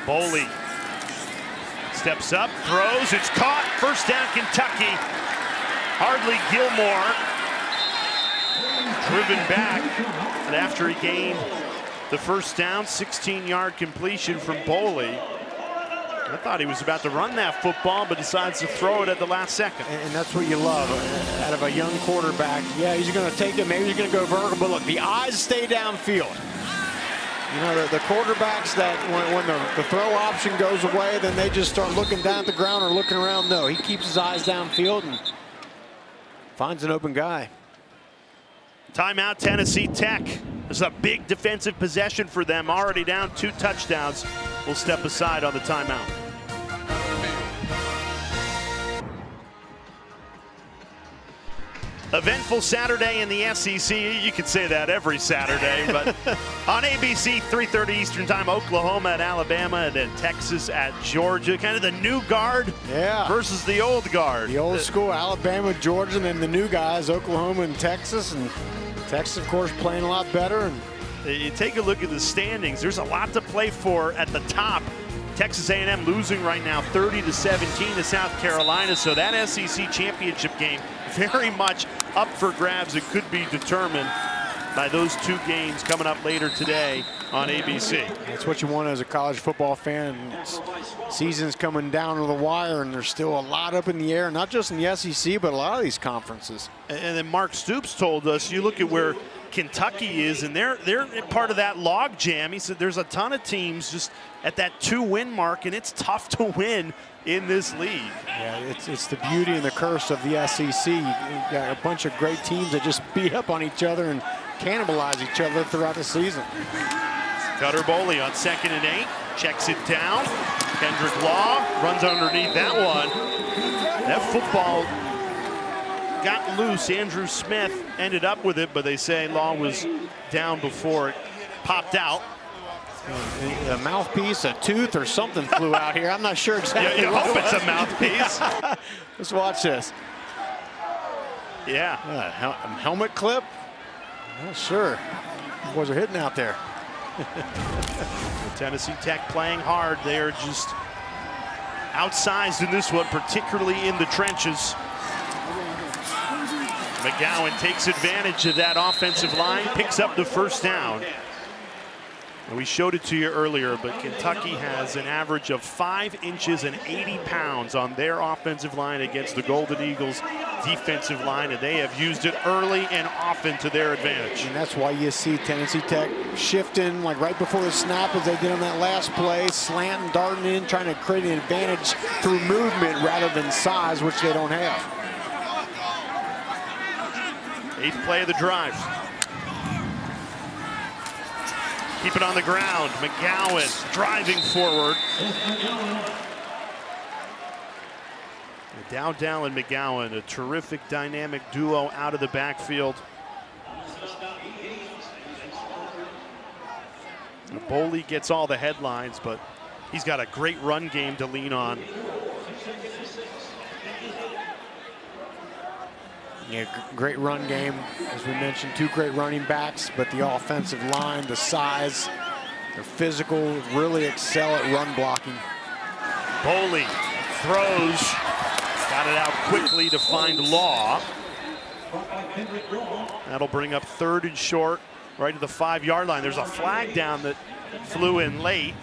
Boley steps up, throws, it's caught, first down Kentucky. Hardly Gilmore driven back, and after he gained the first down, 16-yard completion from Boley. I thought he was about to run that football, but decides to throw it at the last second. And that's what you love out of a young quarterback. Yeah, he's going to take it. Maybe he's going to go vertical, but look, the eyes stay downfield. You know, the quarterbacks that when the throw option goes away, then they just start looking down at the ground or looking around. No, he keeps his eyes downfield and finds an open guy. Timeout, Tennessee Tech. This is a big defensive possession for them. Already down 2 touchdowns. We'll step aside on the timeout. Eventful Saturday in the SEC. You could say that every Saturday, but on ABC, 3:30 Eastern Time, Oklahoma at Alabama, and then Texas at Georgia. Kind of the new guard versus the old guard. The old school, Alabama, Georgia, and then the new guys, Oklahoma and Texas. And Texas, of course, playing a lot better. And you take a look at the standings. There's a lot to play for at the top. Texas A&M losing right now 30-17 to South Carolina. So that SEC championship game very much up for grabs. It could be determined by those 2 games coming up later today on ABC. That's what you want as a college football fan. Season's coming down to the wire, and there's still a lot up in the air, not just in the SEC, but a lot of these conferences. And then Mark Stoops told us, you look at where Kentucky is, and they're part of that log jam. He said there's a ton of teams just at that 2-win mark, and it's tough to win in this league. Yeah, it's the beauty and the curse of the SEC. You got a bunch of great teams that just beat up on each other and cannibalize each other throughout the season. Cutter Boley on 2nd and 8, checks it down. Kendrick Law runs underneath that one. That football got loose. Andrew Smith ended up with it, but they say Law was down before it popped out. A mouthpiece, a tooth, or something flew out here. I'm not sure exactly. You hope it's a mouthpiece. Let's watch this. Yeah. Helmet clip? Not sure. Boys are hitting out there. Tennessee Tech playing hard. They are just outsized in this one, particularly in the trenches. McGowan takes advantage of that offensive line, picks up the first down. And we showed it to you earlier, but Kentucky has an average of 5 inches and 80 pounds on their offensive line against the Golden Eagles defensive line, and they have used it early and often to their advantage. And that's why you see Tennessee Tech shifting like right before the snap as they did on that last play, slanting, darting in, trying to create an advantage through movement rather than size, which they don't have. 8th play of the drive. Keep it on the ground. McGowan driving forward. Dowdell and McGowan, a terrific dynamic duo out of the backfield. Boley gets all the headlines, but he's got a great run game to lean on. Yeah, great run game. As we mentioned, 2 great running backs, but the offensive line, the size, they're physical, really excel at run blocking. Boley throws, got it out quickly to find Law. That'll bring up 3rd and short, right to the 5-yard line. There's a flag down that flew in late.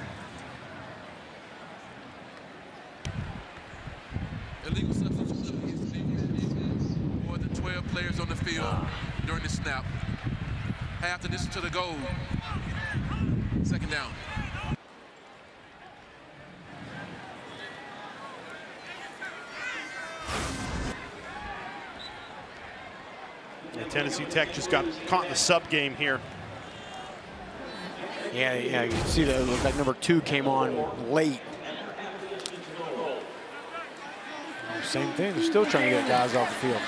Illegal substitution. More than 12 players on the field during the snap. Half the distance to the goal. 2nd down. And Tennessee Tech just got caught in the sub game here. Yeah, you can see that it looked like number 2 came on late. Same thing, they're still trying to get guys off the field.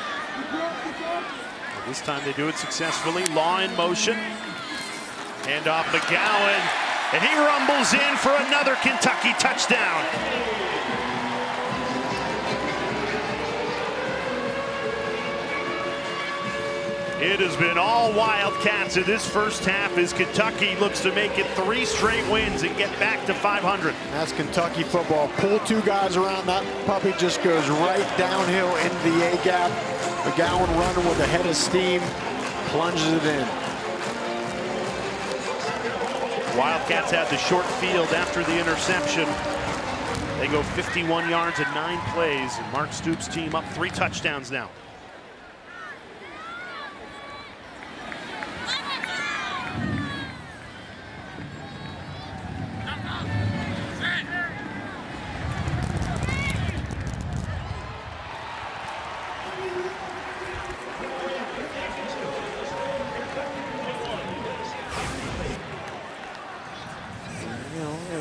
This time they do it successfully. Law in motion. Hand off McGowan. And he rumbles in for another Kentucky touchdown. It has been all Wildcats in this first half as Kentucky looks to make it 3 straight wins and get back to 500. That's Kentucky football. Pull 2 guys around, that puppy just goes right downhill into the A-gap. McGowan running with a head of steam, plunges it in. Wildcats had the short field after the interception. They go 51 yards in 9 plays, and Mark Stoops' team up 3 touchdowns now.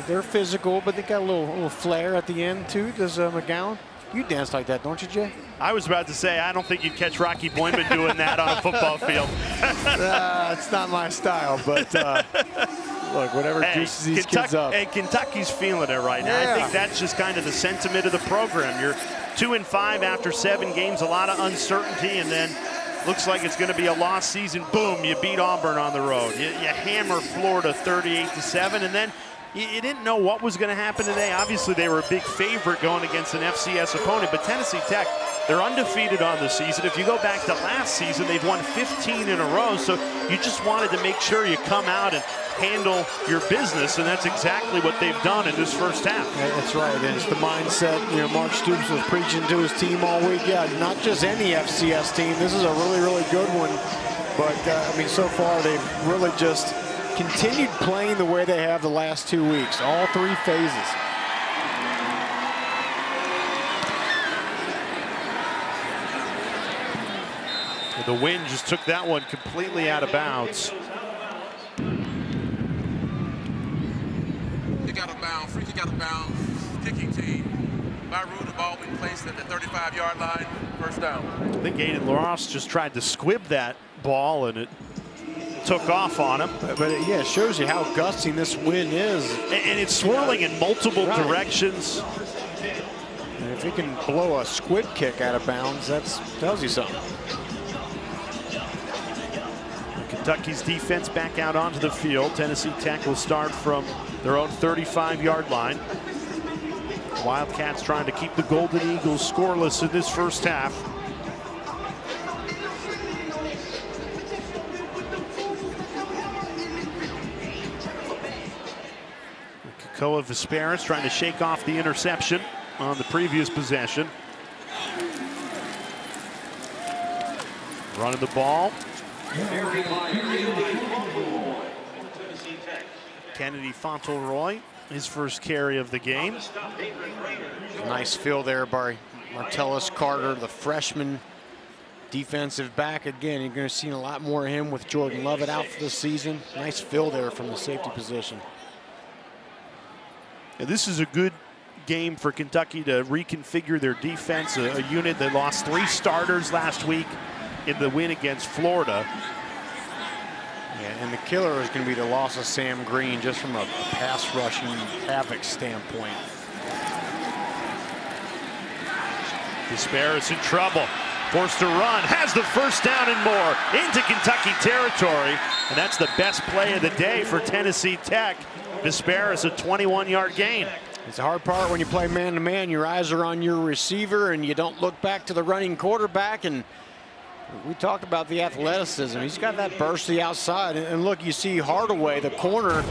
They're physical, but they got a little flair at the end too. Does McGowan? You dance like that, don't you, Jay? I was about to say, I don't think you'd catch Rocky Boyman doing that on a football field. It's not my style, but look, whatever juices these kids up. Hey, Kentucky's feeling it right now. I think that's just kind of the sentiment of the program. You're 2-5 after 7 games, a lot of uncertainty, and then looks like it's going to be a lost season. Boom, you beat Auburn on the road. You hammer Florida 38-7, and then you didn't know what was going to happen today. Obviously, they were a big favorite going against an FCS opponent, but Tennessee Tech, they're undefeated on the season. If you go back to last season, they've won 15 in a row, so you just wanted to make sure you come out and handle your business, and that's exactly what they've done in this first half. Yeah, that's right, and it's the mindset, Mark Stoops was preaching to his team all week. Yeah, not just any FCS team. This is a really, really good one, but, so far they've really just continued playing the way they have the last 2 weeks, all 3 phases. The wind just took that one completely out of bounds. They got a bound, freaky got a bound, kicking team. Byru, the ball being placed at the 35-yard line, first down. I think Aiden Ross just tried to squib that ball, and it took off on him. But it shows you how gusty this wind is. And it's swirling in multiple directions. And if he can blow a squib kick out of bounds, that tells you something. Kentucky's defense back out onto the field. Tennessee Tech will start from their own 35-yard line. Wildcats trying to keep the Golden Eagles scoreless in this first half. Kekoa Vesperis trying to shake off the interception on the previous possession. Running the ball. Kennedy Fauntleroy, his first carry of the game. Nice fill there by Martellus Carter, the freshman defensive back. Again, you're going to see a lot more of him with Jordan Lovett out for the season. Nice fill there from the safety position. And this is a good game for Kentucky to reconfigure their defense, a unit that lost 3 starters last week in the win against Florida. Yeah, and the killer is going to be the loss of Sam Green, just from a pass rushing havoc standpoint. Vesperis in trouble, forced to run, has the first down and more into Kentucky territory, and that's the best play of the day for Tennessee Tech. Vesperis, a 21-yard gain. It's the hard part when you play man-to-man. Your eyes are on your receiver, and you don't look back to the running quarterback. And we talked about the athleticism. He's got that burst to the outside. And look, you see Hardaway, the corner.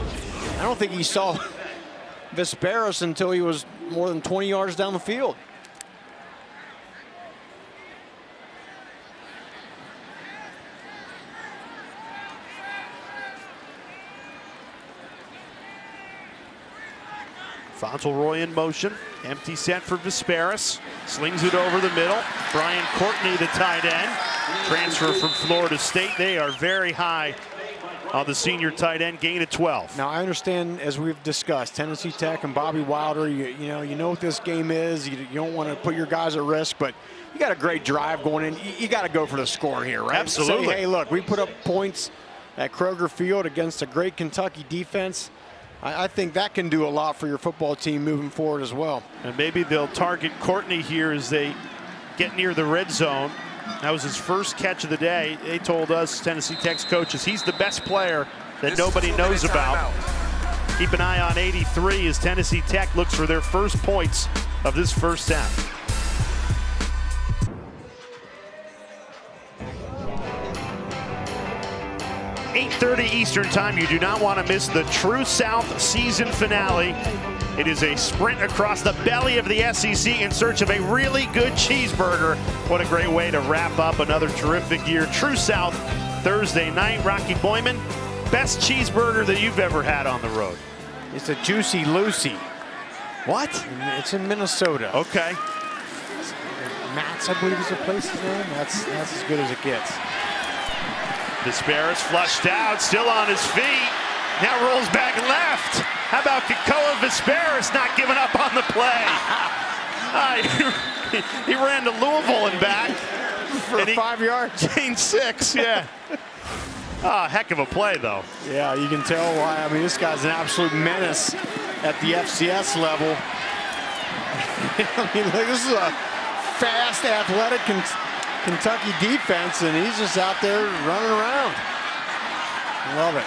I don't think he saw Vesperis until he was more than 20 yards down the field. Fauntleroy in motion. Empty set for Vesperis. Slings it over the middle. Brian Courtney, the tight end. Transfer from Florida State. They are very high on the senior tight end, gain of 12. Now, I understand, as we've discussed, Tennessee Tech and Bobby Wilder, you know what this game is. You don't want to put your guys at risk, but you got a great drive going in. You got to go for the score here, right? Absolutely. Say, hey, look, we put up points at Kroger Field against a great Kentucky defense. I think that can do a lot for your football team moving forward as well. And maybe they'll target Courtney here as they get near the red zone. That was his first catch of the day. They told us, Tennessee Tech's coaches, he's the best player that nobody knows about. Keep an eye on 83 as Tennessee Tech looks for their first points of this first half. 8:30 Eastern Time. You do not want to miss the True South season finale. It is a sprint across the belly of the SEC in search of a really good cheeseburger. What a great way to wrap up another terrific year. True South, Thursday night. Rocky Boiman, best cheeseburger that you've ever had on the road? It's a Juicy Lucy. What? It's in Minnesota. Okay. Matt's, I believe, is the place's name. That's as good as it gets. Visperas flushed out, still on his feet. Now rolls back left. How about Kekoa Visperas not giving up on the play? He ran to Louisville and back. For 5 yards. Gained 6, yeah. Heck of a play, though. Yeah, you can tell why. I mean, this guy's an absolute menace at the FCS level. I mean, look, this is a fast, athletic Kentucky defense, and he's just out there running around. Love it.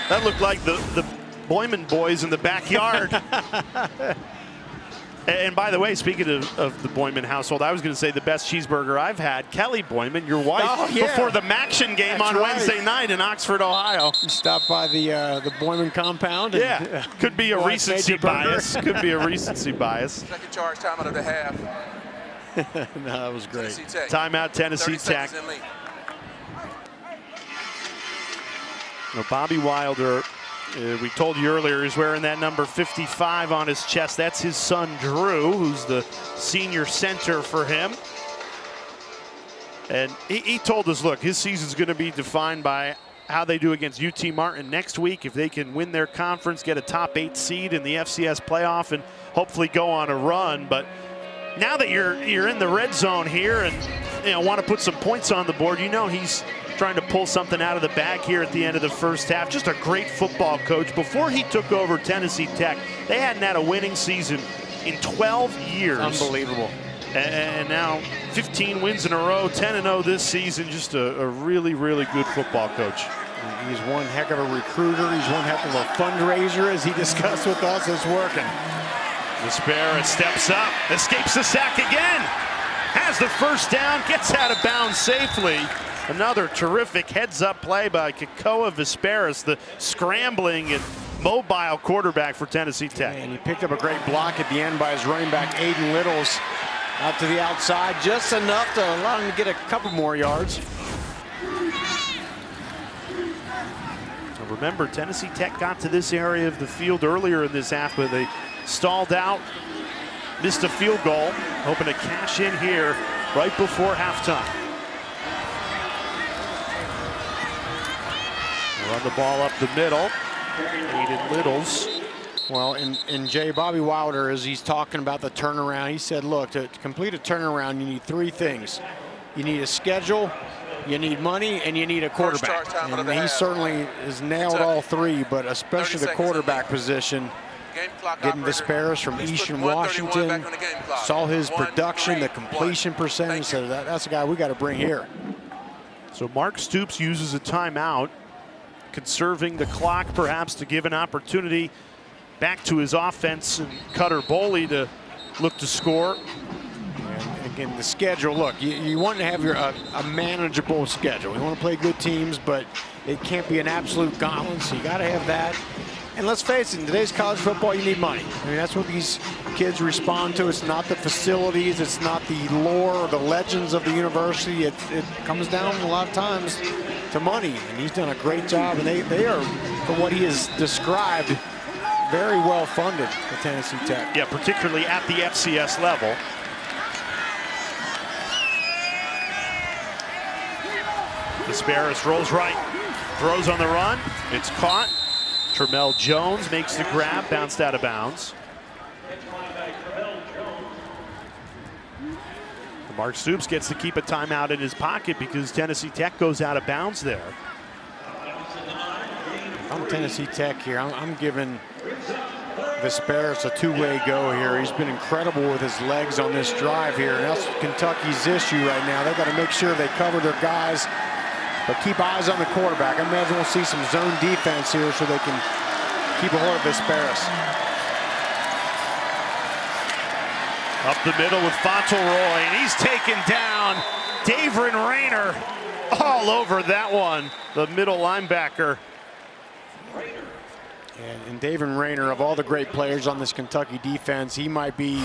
That looked like the Boiman boys in the backyard. And by the way, speaking of the Boiman household, I was going to say the best cheeseburger I've had. Kelly Boiman, your wife, before the Maction game on Wednesday night in Oxford, Ohio. You stopped by the Boiman compound. And, yeah, could be a recency bias. Could be a recency bias. Second charge, time out of the half. No, that was great. Timeout, Tennessee Tech. Now, Bobby Wilder, we told you earlier, is wearing that number 55 on his chest. That's his son, Drew, who's the senior center for him. And he told us, look, his season's going to be defined by how they do against UT Martin next week. If they can win their conference, get a top 8 seed in the FCS playoff, and hopefully go on a run. But now that you're in the red zone here and want to put some points on the board, he's trying to pull something out of the bag here at the end of the first half. Just a great football coach. Before he took over Tennessee Tech, they hadn't had a winning season in 12 years. Unbelievable. And now 15 wins in a row, 10-0 this season. Just a really, really good football coach. He's one heck of a recruiter. He's one heck of a fundraiser, as he discussed with us. It's working. Visperas steps up, escapes the sack again, has the first down, gets out of bounds safely. Another terrific heads-up play by Kekoa Visperas, the scrambling and mobile quarterback for Tennessee Tech. And he picked up a great block at the end by his running back, Aiden Littles, out to the outside, just enough to allow him to get a couple more yards. Remember, Tennessee Tech got to this area of the field earlier in this half, but they stalled out, missed a field goal, hoping to cash in here right before halftime. Run the ball up the middle. Aiden Littles. Well, and Jay, Bobby Wilder, as he's talking about the turnaround, he said, look, to complete a turnaround, you need 3 things. You need a schedule, you need money, and you need a quarterback. And he certainly has nailed all 3, but especially the quarterback position. Getting Visperas from Eastern Washington, saw his production, the completion percentage, so that's a guy we got to bring here. So Mark Stoops uses a timeout, conserving the clock perhaps to give an opportunity back to his offense and Cutter Boley to look to score. And again, the schedule, look, you want to have a manageable schedule. You want to play good teams, but it can't be an absolute gauntlet, so you got to have that. And let's face it, in today's college football, you need money. I mean, that's what these kids respond to. It's not the facilities, it's not the lore or the legends of the university. It comes down a lot of times to money, and he's done a great job. And they are, for what he has described, very well funded at Tennessee Tech. Yeah, particularly at the FCS level. Visperas rolls right, throws on the run. It's caught. Tramel Jones makes the grab, bounced out of bounds. Mark Stoops gets to keep a timeout in his pocket because Tennessee Tech goes out of bounds there. I'm Tennessee Tech here. I'm giving Visperas a 2-way go here. He's been incredible with his legs on this drive here, and that's Kentucky's issue right now. They got to make sure they cover their guys, but keep eyes on the quarterback. I imagine we'll see some zone defense here so they can keep a hold of Visperas. Up the middle with Fauntleroy, and he's taken down. Davron Rayner all over that one, the middle linebacker. And David Rayner, of all the great players on this Kentucky defense, he might be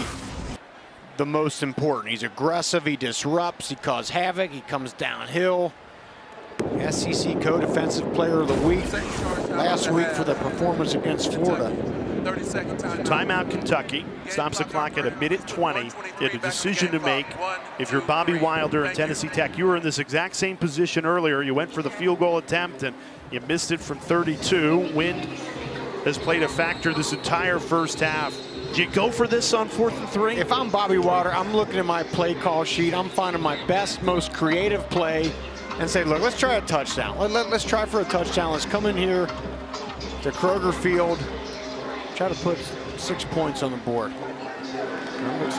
the most important. He's aggressive, he disrupts, he causes havoc, he comes downhill. SEC Co-Defensive Player of the Week last week for the performance against Florida. 30-second Timeout Kentucky. Stops the clock at 1:20. You had a decision to make. If you're Bobby Wilder and Tennessee Tech, you were in this exact same position earlier. You went for the field goal attempt and you missed it from 32. Wind has played a factor this entire first half. Do you go for this on 4th and 3? If I'm Bobby Wilder, I'm looking at my play call sheet. I'm finding my best, most creative play and say, look, let's try a touchdown. Let's try for a touchdown. Let's come in here to Kroger Field, try to put 6 points on the board. That looks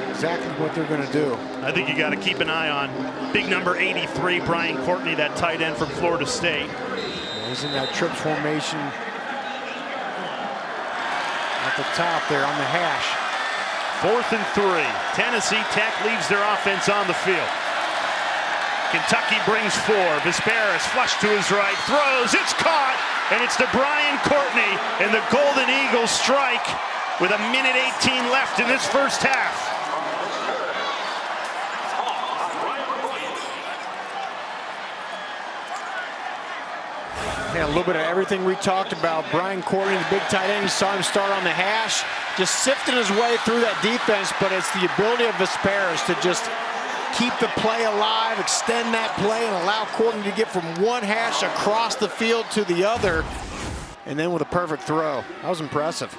exactly what they're going to do. I think you got to keep an eye on big number 83, Brian Courtney, that tight end from Florida State. He's in that trips formation at the top there on the hash. 4th and 3. Tennessee Tech leaves their offense on the field. Kentucky brings 4. Vesperis flush to his right, throws, it's caught, and it's to Brian Courtney, and the Golden Eagles strike with 1:18 left in this first half. Yeah, a little bit of everything we talked about. Brian Courtney, the big tight end, you saw him start on the hash, just sifting his way through that defense, but it's the ability of Vesperis to just keep the play alive, extend that play, and allow Courtney to get from one hash across the field to the other, and then with a perfect throw. That was impressive.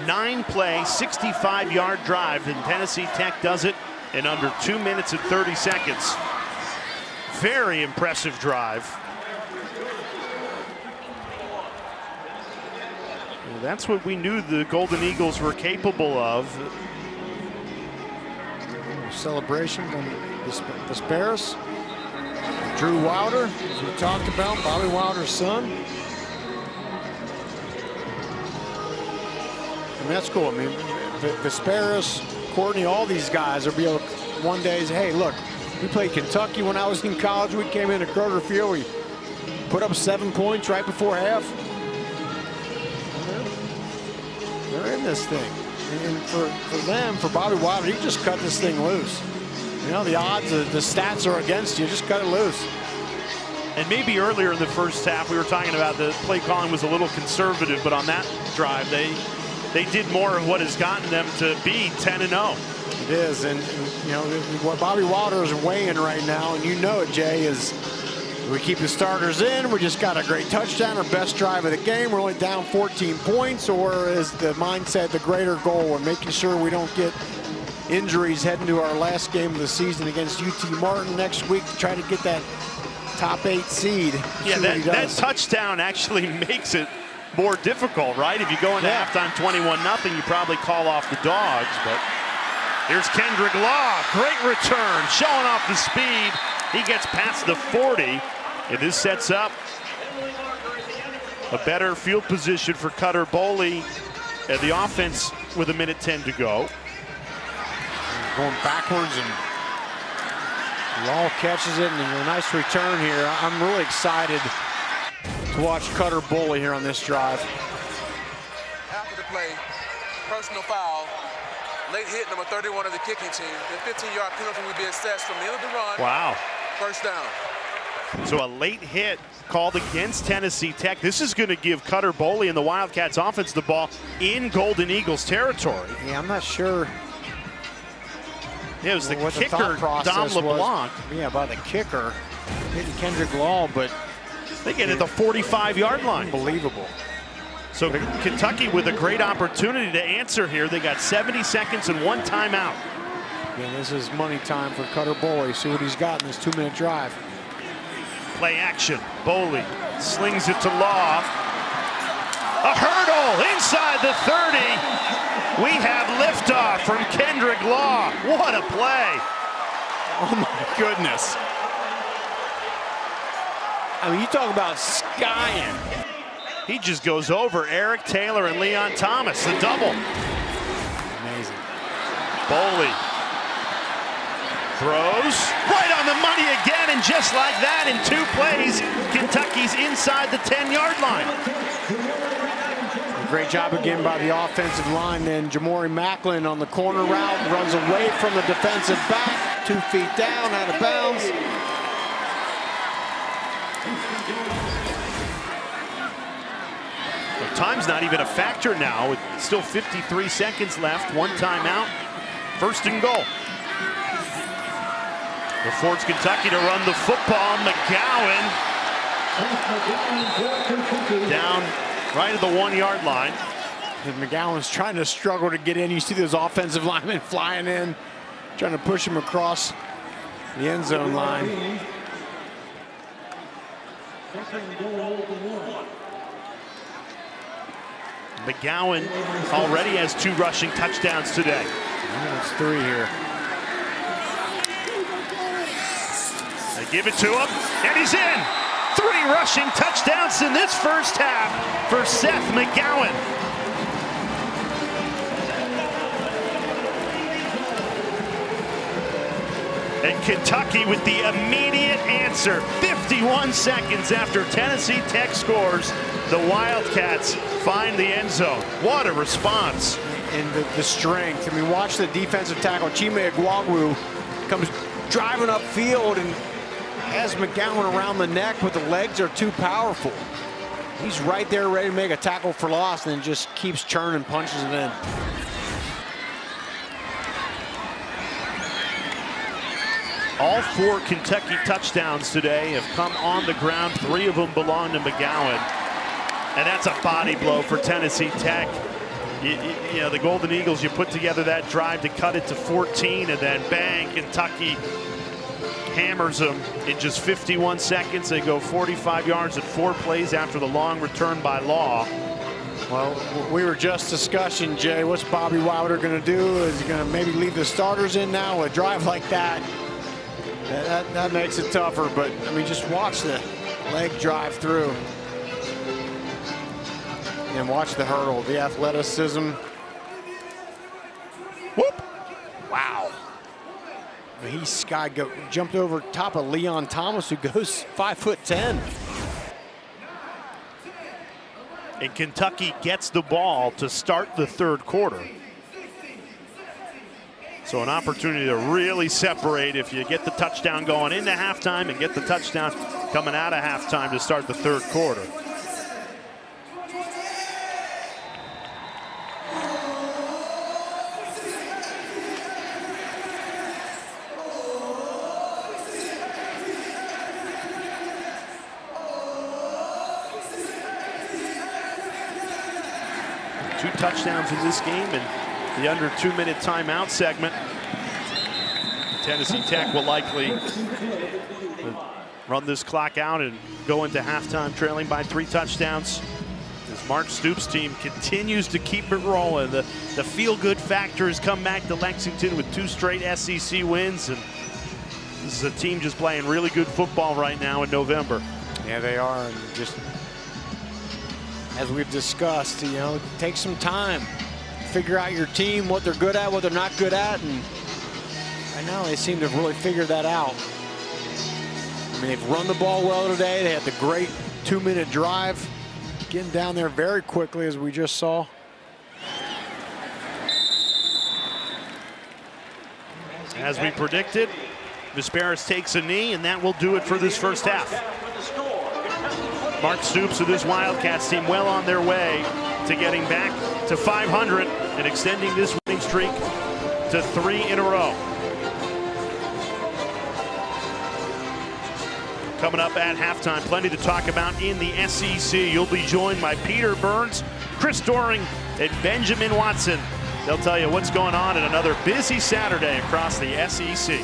9-play, 65-yard drive, and Tennessee Tech does it in under 2 minutes and 30 seconds. Very impressive drive. Well, that's what we knew the Golden Eagles were capable of. Celebration from Vesperis. Drew Wilder, as we talked about, Bobby Wilder's son. And that's cool. I mean, Vesperis, Courtney, all these guys will be able to one day say, hey, look, we played Kentucky when I was in college. We came into Kroger Field. We put up 7 points right before half. They're in this thing. And for them, for Bobby Wilder, he just cut this thing loose. You know, the odds, the stats are against you. Just cut it loose. And maybe earlier in the first half, we were talking about the play calling was a little conservative, but on that drive, they did more of what has gotten them to be 10-0. It is, and you know, what Bobby Wilder is weighing right now, and you know it, Jay, is we keep the starters in, we just got a great touchdown, our best drive of the game, we're only down 14 points, or is the mindset the greater goal and making sure we don't get injuries heading to our last game of the season against UT Martin next week to try to get that top 8 seed. Yeah, that touchdown actually makes it more difficult, right? If you go into halftime 21-0, you probably call off the Dogs, but here's Kendrick Law, great return, showing off the speed. He gets past the 40, and this sets up a better field position for Cutter Boley and the offense with 1:10 to go. Going backwards, and Law catches it, and a nice return here. I'm really excited to watch Cutter Boley here on this drive. After the play, personal foul, late hit number 31 of the kicking team. The 15-yard penalty will be assessed from the end of the run. Wow. First down. So a late hit called against Tennessee Tech. This is going to give Cutter Boley and the Wildcats offense the ball in Golden Eagles territory. Yeah, I'm not sure. Yeah, it was the what kicker, the thought Dom process LeBlanc. was. Yeah, by the kicker, hitting Kendrick Law, but They get at the 45-yard line. unbelievable. So Kentucky with a great opportunity to answer here. They got 70 seconds and 1 timeout. Yeah, this is money time for Cutter Boley. See what he's got in this 2-minute drive. Play action. Boley slings it to Law. A hurdle inside the 30. We have liftoff from Kendrick Law. What a play. Oh my goodness. I mean, you talk about skying. He just goes over Eric Taylor and Leon Thomas, the double. Amazing. Boley Throws right on the money again, and just like that, in 2 plays, Kentucky's inside the 10-yard line. Great job again by the offensive line. Then Jamori Macklin on the corner route runs away from the defensive back, 2 feet down, out of bounds. Well, time's not even a factor now, with still 53 seconds left, 1 timeout, 1st and goal. It forces Kentucky to run the football. McGowan down right at the 1-yard line. And McGowan's trying to struggle to get in. You see those offensive linemen flying in, trying to push him across the end zone line. McGowan already has 2 rushing touchdowns today. It's 3 here. They give it to him, and he's in. 3 rushing touchdowns in this first half for Seth McGowan. And Kentucky with the immediate answer. 51 seconds after Tennessee Tech scores, the Wildcats find the end zone. What a response. And the strength. I mean, watch the defensive tackle. Chime Agwagwu comes driving upfield and has McGowan around the neck, but the legs are too powerful. He's right there ready to make a tackle for loss, and then just keeps churning, punches it in. All 4 Kentucky touchdowns today have come on the ground. 3 of them belong to McGowan. And that's a body blow for Tennessee Tech. You know, the Golden Eagles, you put together that drive to cut it to 14, and then bang, Kentucky hammers them in just 51 seconds. They go 45 yards at 4 plays after the long return by Law. Well, we were just discussing, Jay, what's Bobby Wilder going to do? Is he going to maybe leave the starters in now? A drive like that, that makes it tougher. But, I mean, just watch the leg drive through. And watch the hurdle, the athleticism. Whoop! Wow. He jumped over top of Leon Thomas, who goes 5'10". And Kentucky gets the ball to start the 3rd quarter. So an opportunity to really separate if you get the touchdown going into halftime and get the touchdown coming out of halftime to start the 3rd quarter. Two touchdowns in this game and the under 2-minute timeout segment. Tennessee Tech will likely run this clock out and go into halftime trailing by 3 touchdowns. As Mark Stoops' team continues to keep it rolling. The feel-good factor has come back to Lexington with 2 straight SEC wins, and this is a team just playing really good football right now in November. Yeah, they are, and just as we've discussed, you know, take some time, figure out your team, what they're good at, what they're not good at, and right now they seem to have really figured that out. I mean, they've run the ball well today. They had the great 2-minute drive, getting down there very quickly, as we just saw. As we predicted, Vesperis takes a knee, and that will do it for this first half. Mark Stoops with his Wildcats team well on their way to getting back to 500 and extending this winning streak to 3 in a row. Coming up at halftime, plenty to talk about in the SEC. You'll be joined by Peter Burns, Chris Doering, and Benjamin Watson. They'll tell you what's going on in another busy Saturday across the SEC.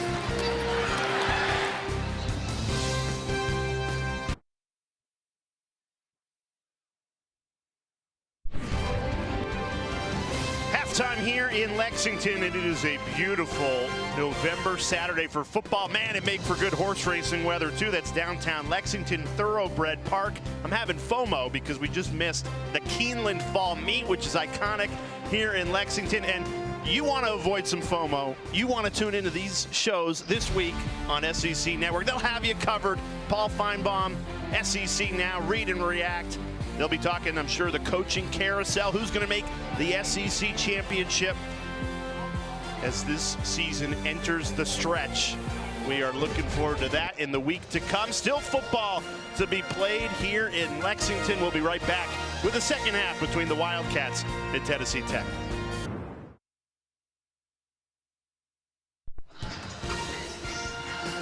Time here in Lexington, and it is a beautiful November Saturday for football. Man, it make for good horse racing weather too. That's downtown Lexington Thoroughbred Park. I'm having FOMO because we just missed the Keeneland Fall Meet, which is iconic here in Lexington. And You want to avoid some FOMO. You want to tune into these shows this week on SEC Network. They'll have you covered. Paul Feinbaum, SEC Now, Read and React. They'll be talking, I'm sure, the coaching carousel. Who's going to make the SEC championship as this season enters the stretch? We are looking forward to that in the week to come. Still football to be played here in Lexington. We'll be right back with the second half between the Wildcats and Tennessee Tech.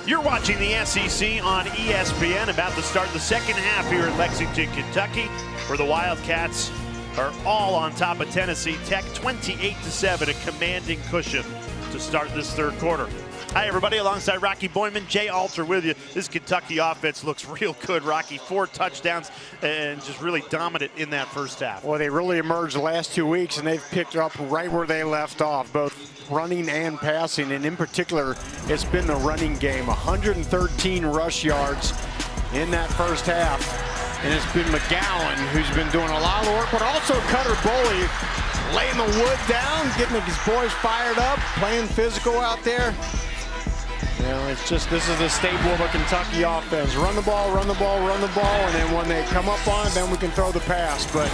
You're watching the SEC on ESPN. About to start the second half here in Lexington, Kentucky, where the Wildcats are all on top of Tennessee Tech, 28-7, a commanding cushion to start this third quarter. Hi, everybody. Alongside Rocky Boyman, Jay Alter with you. This Kentucky offense looks real good, Rocky. 4 touchdowns and just really dominant in that first half. Well, they really emerged the last 2 weeks, and they've picked up right where they left off, both running and passing, and in particular, it's been the running game. 113 rush yards in that first half, and it's been McGowan who's been doing a lot of work, but also Cutter Boley laying the wood down, getting his boys fired up, playing physical out there. You know, it's just, this is the staple of a Kentucky offense. Run the ball, run the ball, run the ball, and then when they come up on it, then we can throw the pass. But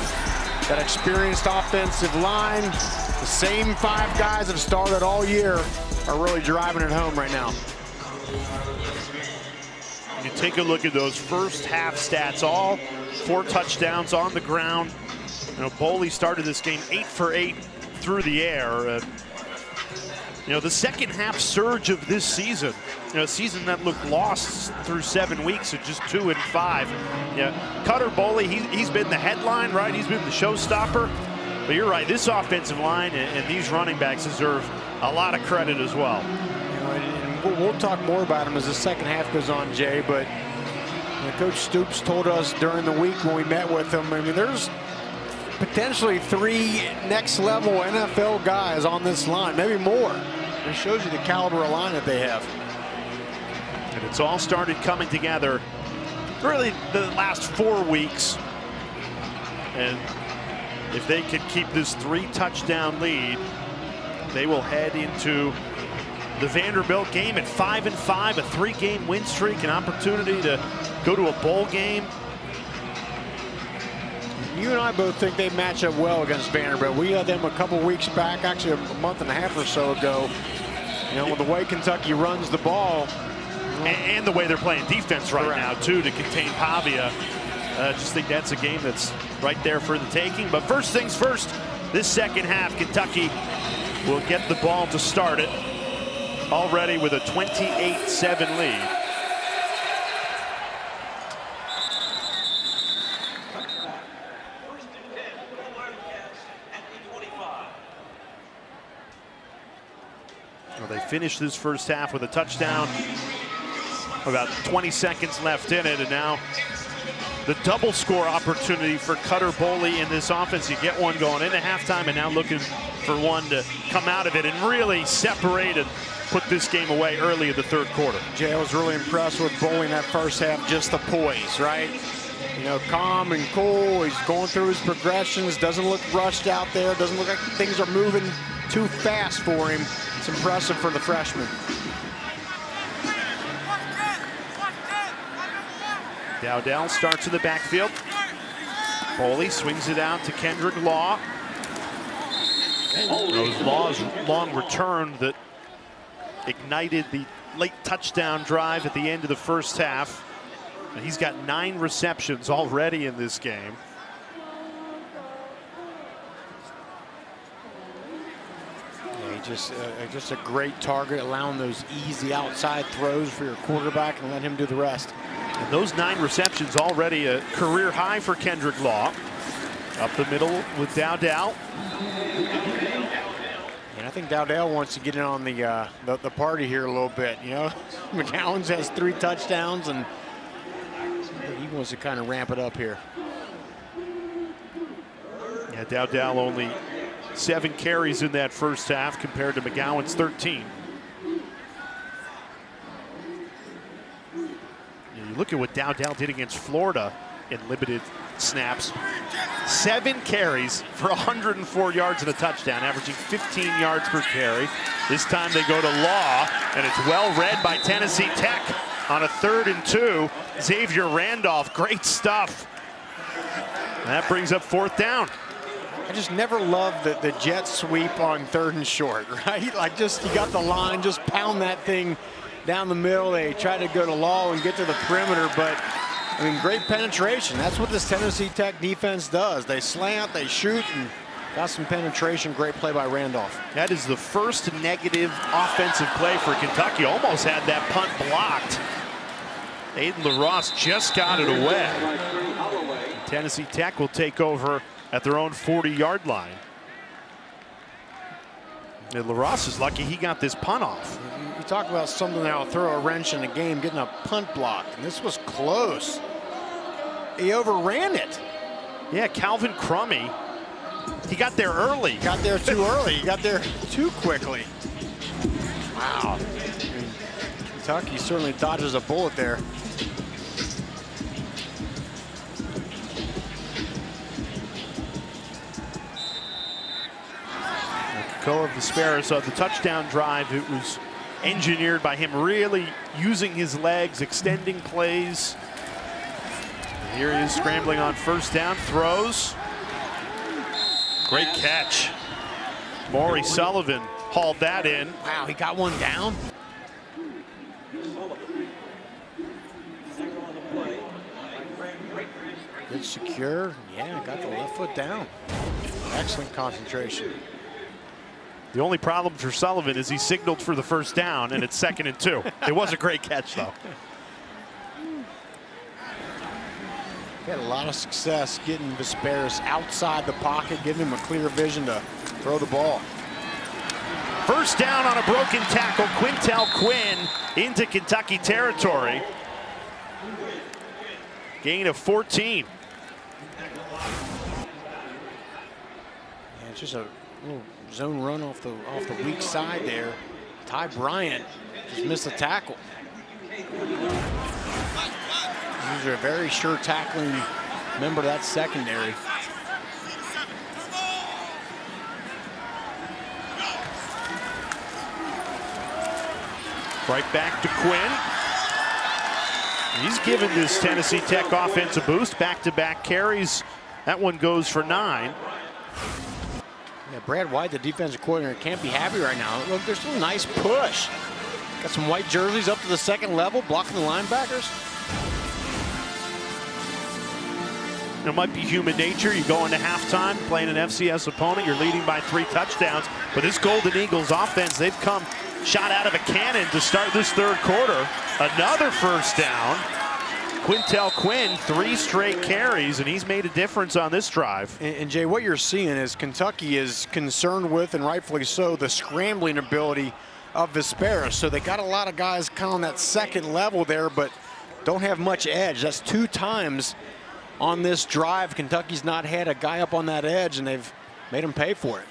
that experienced offensive line, the same 5 guys that have started all year, are really driving it home right now. You take a look at those first half stats, all 4 touchdowns on the ground. You know, Boley started this game 8 for 8 through the air. You know, the second half surge of this season, you know, a season that looked lost through 7 weeks at just 2 and 5. Yeah, Cutter Boley, he's been the headline, right? He's been the showstopper. But you're right, this offensive line and these running backs deserve a lot of credit as well. You know, and we'll talk more about him as the second half goes on, Jay, but you know, Coach Stoops told us during the week when we met with him, I mean, there's potentially 3 next-level NFL guys on this line, maybe more. It shows you the caliber of line that they have. And it's all started coming together really the last 4 weeks. And if they can keep this 3-touchdown lead, they will head into the Vanderbilt game at 5-5, a 3-game win streak, an opportunity to go to a bowl game. You and I both think they match up well against Vanderbilt. We had them a couple weeks back, actually a month and a half or so ago. You know, with the way Kentucky runs the ball. And the way they're playing defense right now, too, to contain Pavia. I just think that's a game that's right there for the taking. But first things first, this second half, Kentucky will get the ball to start it, already with a 28-7 lead. They finished this first half with a touchdown, about 20 seconds left in it, and now the double score opportunity for Cutter Boley in this offense. You get one going into halftime and now looking for one to come out of it and really separate and put this game away early in the third quarter. Jay, I was really impressed with Boley in that first half, just the poise, right? You know, calm and cool. He's going through his progressions, doesn't look rushed out there, doesn't look like things are moving too fast for him. It's impressive for the freshman. Dowdell starts in the backfield. Boley swings it out to Kendrick Law. Those Law's long return that ignited the late touchdown drive at the end of the first half. And he's got 9 receptions already in this game. Just a great target, allowing those easy outside throws for your quarterback and let him do the rest. And those 9 receptions already a career high for Kendrick Law. Up the middle with Dowdell. And I think Dowdell wants to get in on the party here a little bit. You know, McGowan's has 3 touchdowns, and he wants to kind of ramp it up here. Yeah, Dowdell only 7 carries in that first half compared to McGowan's 13. You look at what Dowdell did against Florida in limited snaps, 7 carries for 104 yards and a touchdown, averaging 15 yards per carry. This time they go to Law, and it's well read by Tennessee Tech on a 3rd and 2. Xavier Randolph, great stuff. And that brings up 4th down. I just never loved the jet sweep on 3rd and short, right? Like, just you got the line, just pound that thing down the middle. They try to go to Law and get to the perimeter, but I mean, great penetration. That's what this Tennessee Tech defense does. They slant, they shoot, and got some penetration. Great play by Randolph. That is the first negative offensive play for Kentucky. Almost had that punt blocked. Aiden LaRosse just got it away. Tennessee Tech will take over at their own 40-yard line. And LaRosse is lucky he got this punt off. You talk about something that'll throw a wrench in the game, getting a punt block, and this was close. He overran it. Yeah, Calvin Crummy, he got there early. Got there too early. He got there too quickly. Wow. I mean, Kentucky certainly dodges a bullet there. Koa Vesperis on the touchdown drive. It was engineered by him really using his legs, extending plays. And here he is scrambling on 1st down, throws. Great catch. Maury Sullivan hauled that in. Wow, he got one down. Good secure. Yeah, got the left foot down. Excellent concentration. The only problem for Sullivan is he signaled for the 1st down, and it's 2nd and 2. It was a great catch, though. He had a lot of success getting Vesperis outside the pocket, giving him a clear vision to throw the ball. 1st down on a broken tackle. Quintel Quinn into Kentucky territory. Gain of 14. Yeah, it's just a little zone run off the weak side there. Ty Bryant just missed the tackle. These are a very sure tackling member of that secondary. Right back to Quinn. He's given this Tennessee Tech offense a boost. Back-to-back carries. That one goes for 9. Yeah, Brad White, the defensive coordinator, can't be happy right now. Look, there's still a nice push. Got some white jerseys up to the 2nd level, blocking the linebackers. It might be human nature. You go into halftime playing an FCS opponent. You're leading by 3 touchdowns. But this Golden Eagles offense, they've come shot out of a cannon to start this 3rd quarter. Another 1st down. Quintel Quinn, 3 straight carries, and he's made a difference on this drive. And Jay, what you're seeing is Kentucky is concerned with, and rightfully so, the scrambling ability of Vesperis. So they got a lot of guys kind of on that 2nd level there, but don't have much edge. That's 2 times on this drive Kentucky's not had a guy up on that edge, and they've made him pay for it.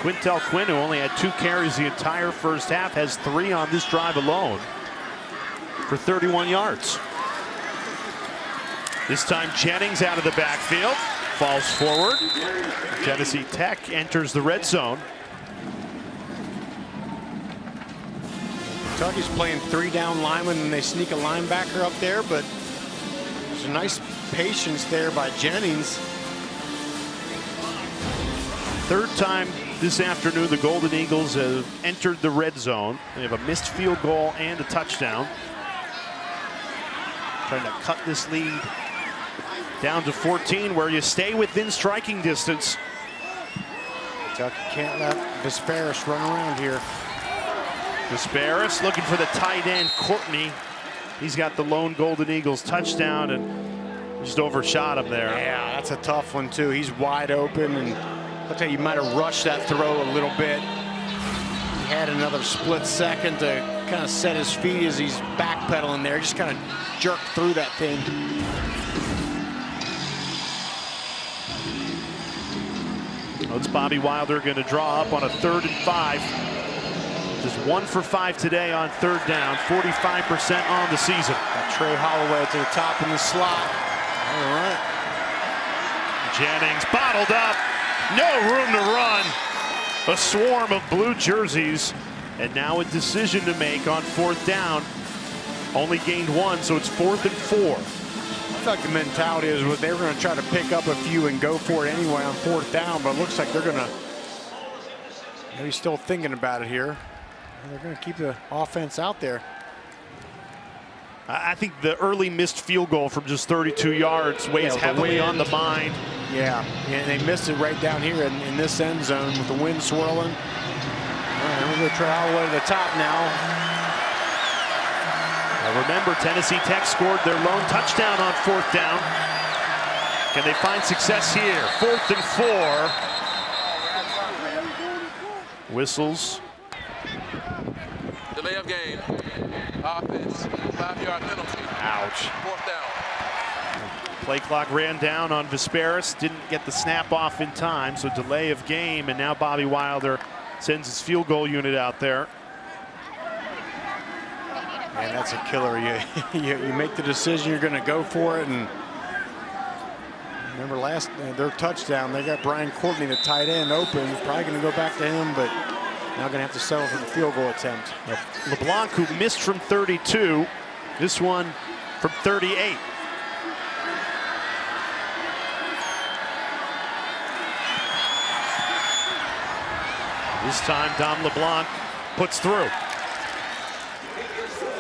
Quintel Quinn, who only had 2 carries the entire 1st half, has 3 on this drive alone for 31 yards. This time Jennings out of the backfield, falls forward. Tennessee Tech enters the red zone. Kentucky's playing 3 down linemen, and they sneak a linebacker up there, but there's a nice patience there by Jennings. 3rd time this afternoon the Golden Eagles have entered the red zone. They have a missed field goal and a touchdown. Trying to cut this lead down to 14, where you stay within striking distance. Kentucky can't let Vesperis run around here. Vesperis looking for the tight end, Courtney. He's got the lone Golden Eagles touchdown and just overshot him there. Yeah, that's a tough one too. He's wide open, and I'll tell you, he might have rushed that throw a little bit. He had another split second to kind of set his feet as he's backpedaling there. Just kind of jerked through that thing. Well, it's Bobby Wilder going to draw up on a 3rd and 5. Just 1 for 5 today on 3rd down, 45% on the season. Trey Holloway to the top in the slot. All right. Jennings bottled up. No room to run. A swarm of blue jerseys. And now a decision to make on 4th down. Only gained 1, so it's 4th and 4. I thought the mentality is they were going to try to pick up a few and go for it anyway on 4th down, but it looks like they're going to maybe still thinking about it here. They're going to keep the offense out there. I think the early missed field goal from just 32 yards weighs heavily on the mind. Yeah, and they missed it right down here in this end zone with the wind swirling. All right, we're going to try all the way to the top now. Now remember, Tennessee Tech scored their lone touchdown on 4th down. Can they find success here? 4th and 4. Whistles. Delay of game. Offense. 5-yard penalty. Ouch. 4th down. Play clock ran down on Vesperis. Didn't get the snap off in time, so delay of game. And now Bobby Wilder sends his field goal unit out there. Man, that's a killer. You make the decision, you're going to go for it. And remember their touchdown, they got Brian Courtney, the tight end, open. Probably going to go back to him, but now going to have to settle for the field goal attempt. LeBlanc, who missed from 32, this one from 38. This time, Dom LeBlanc puts through.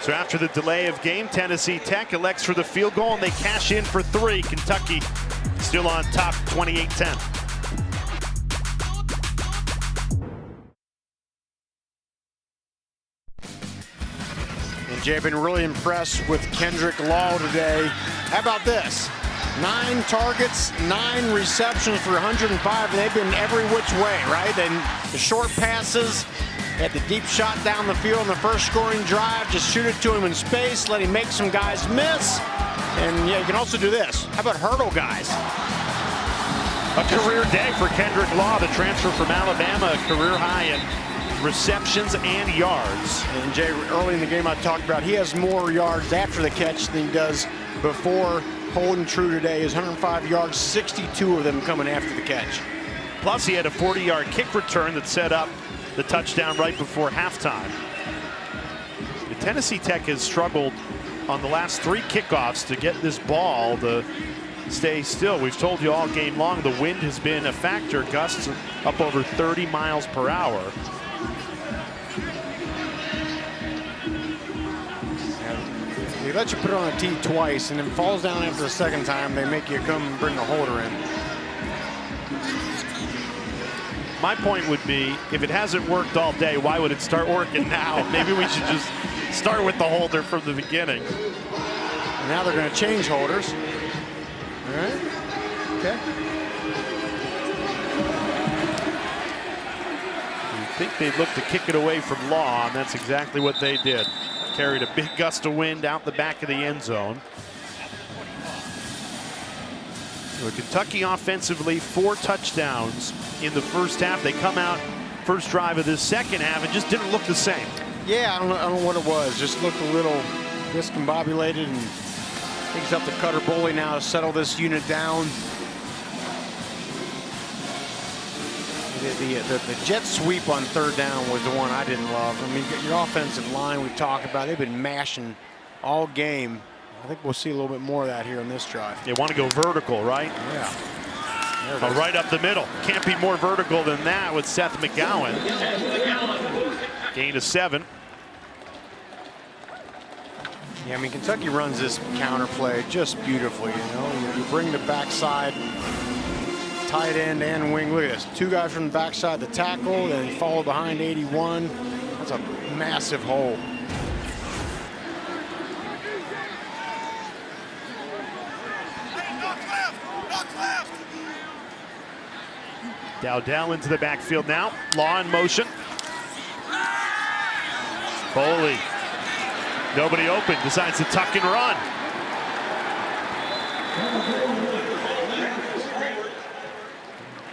So after the delay of game, Tennessee Tech elects for the field goal, and they cash in for 3. Kentucky still on top, 28-10. And Jay, been really impressed with Kendrick Law today. How about this? 9 targets, 9 receptions for 105, and they've been every which way, right? And the short passes, had the deep shot down the field in the first scoring drive. Just shoot it to him in space, let him make some guys miss. And yeah, you can also do this. How about hurdle guys? A career day for Kendrick Law, the transfer from Alabama, a career high in receptions and yards. And Jay, early in the game I talked about, he has more yards after the catch than he does before. Holding true today is 105 yards, 62 of them coming after the catch. Plus, he had a 40-yard kick return that set up the touchdown right before halftime. The Tennessee Tech has struggled on the last 3 kickoffs to get this ball to stay still. We've told you all game long the wind has been a factor. Gusts up over 30 miles per hour. They let you put it on a tee twice and then falls down after the second time. They make you come and bring the holder in. My point would be, if it hasn't worked all day, why would it start working now? Maybe we should just start with the holder from the beginning. And now they're going to change holders. All right. Okay. You'd think they'd look to kick it away from Law, and that's exactly what they did. Carried a big gust of wind out the back of the end zone. So Kentucky offensively, 4 touchdowns in the first half. They come out first drive of this second half and just didn't look the same. Yeah, I don't know what it was. Just looked a little discombobulated, and I think it's up to Cutter Boley now to settle this unit down. The jet sweep on 3rd down was the one I didn't love. I mean, your offensive line we've talked about, they've been mashing all game. I think we'll see a little bit more of that here on this drive. They want to go vertical, right? Yeah. Right up the middle. Can't be more vertical than that with Seth McGowan. Gain of 7. Yeah, I mean, Kentucky runs this counter play just beautifully. You know, you bring the backside, tight end and wing. Look at this. 2 guys from the backside, the tackle, then follow behind 81. That's a massive hole. Dowdell into the backfield now. Law in motion. Boley. Nobody open. Decides to tuck and run.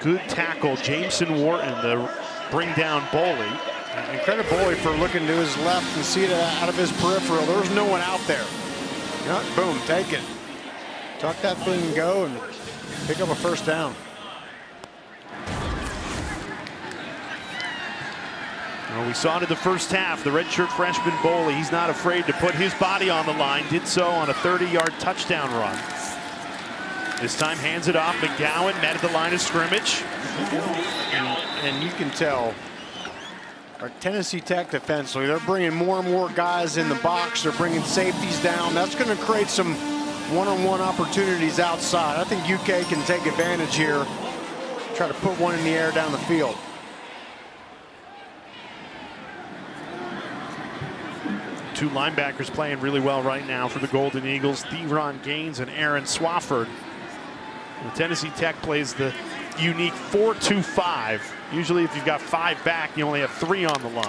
Good tackle, Jameson Wharton, to bring down Boley. And credit Boley for looking to his left and see it out of his peripheral. There's no one out there. Yeah, boom, take it. Tuck that thing and go and pick up a first down. Well, we saw it in the first half. The redshirt freshman Boley, he's not afraid to put his body on the line. Did so on a 30-yard touchdown run. This time hands it off. McGowan met at the line of scrimmage. And you can tell our Tennessee Tech defensively, they're bringing more and more guys in the box. They're bringing safeties down. That's going to create some one-on-one opportunities outside. I think UK can take advantage here. Try to put one in the air down the field. Two linebackers playing really well right now for the Golden Eagles, Deron Gaines and Aaron Swafford. And Tennessee Tech plays the unique 4-2-5. Usually if you've got 5 back, you only have 3 on the line.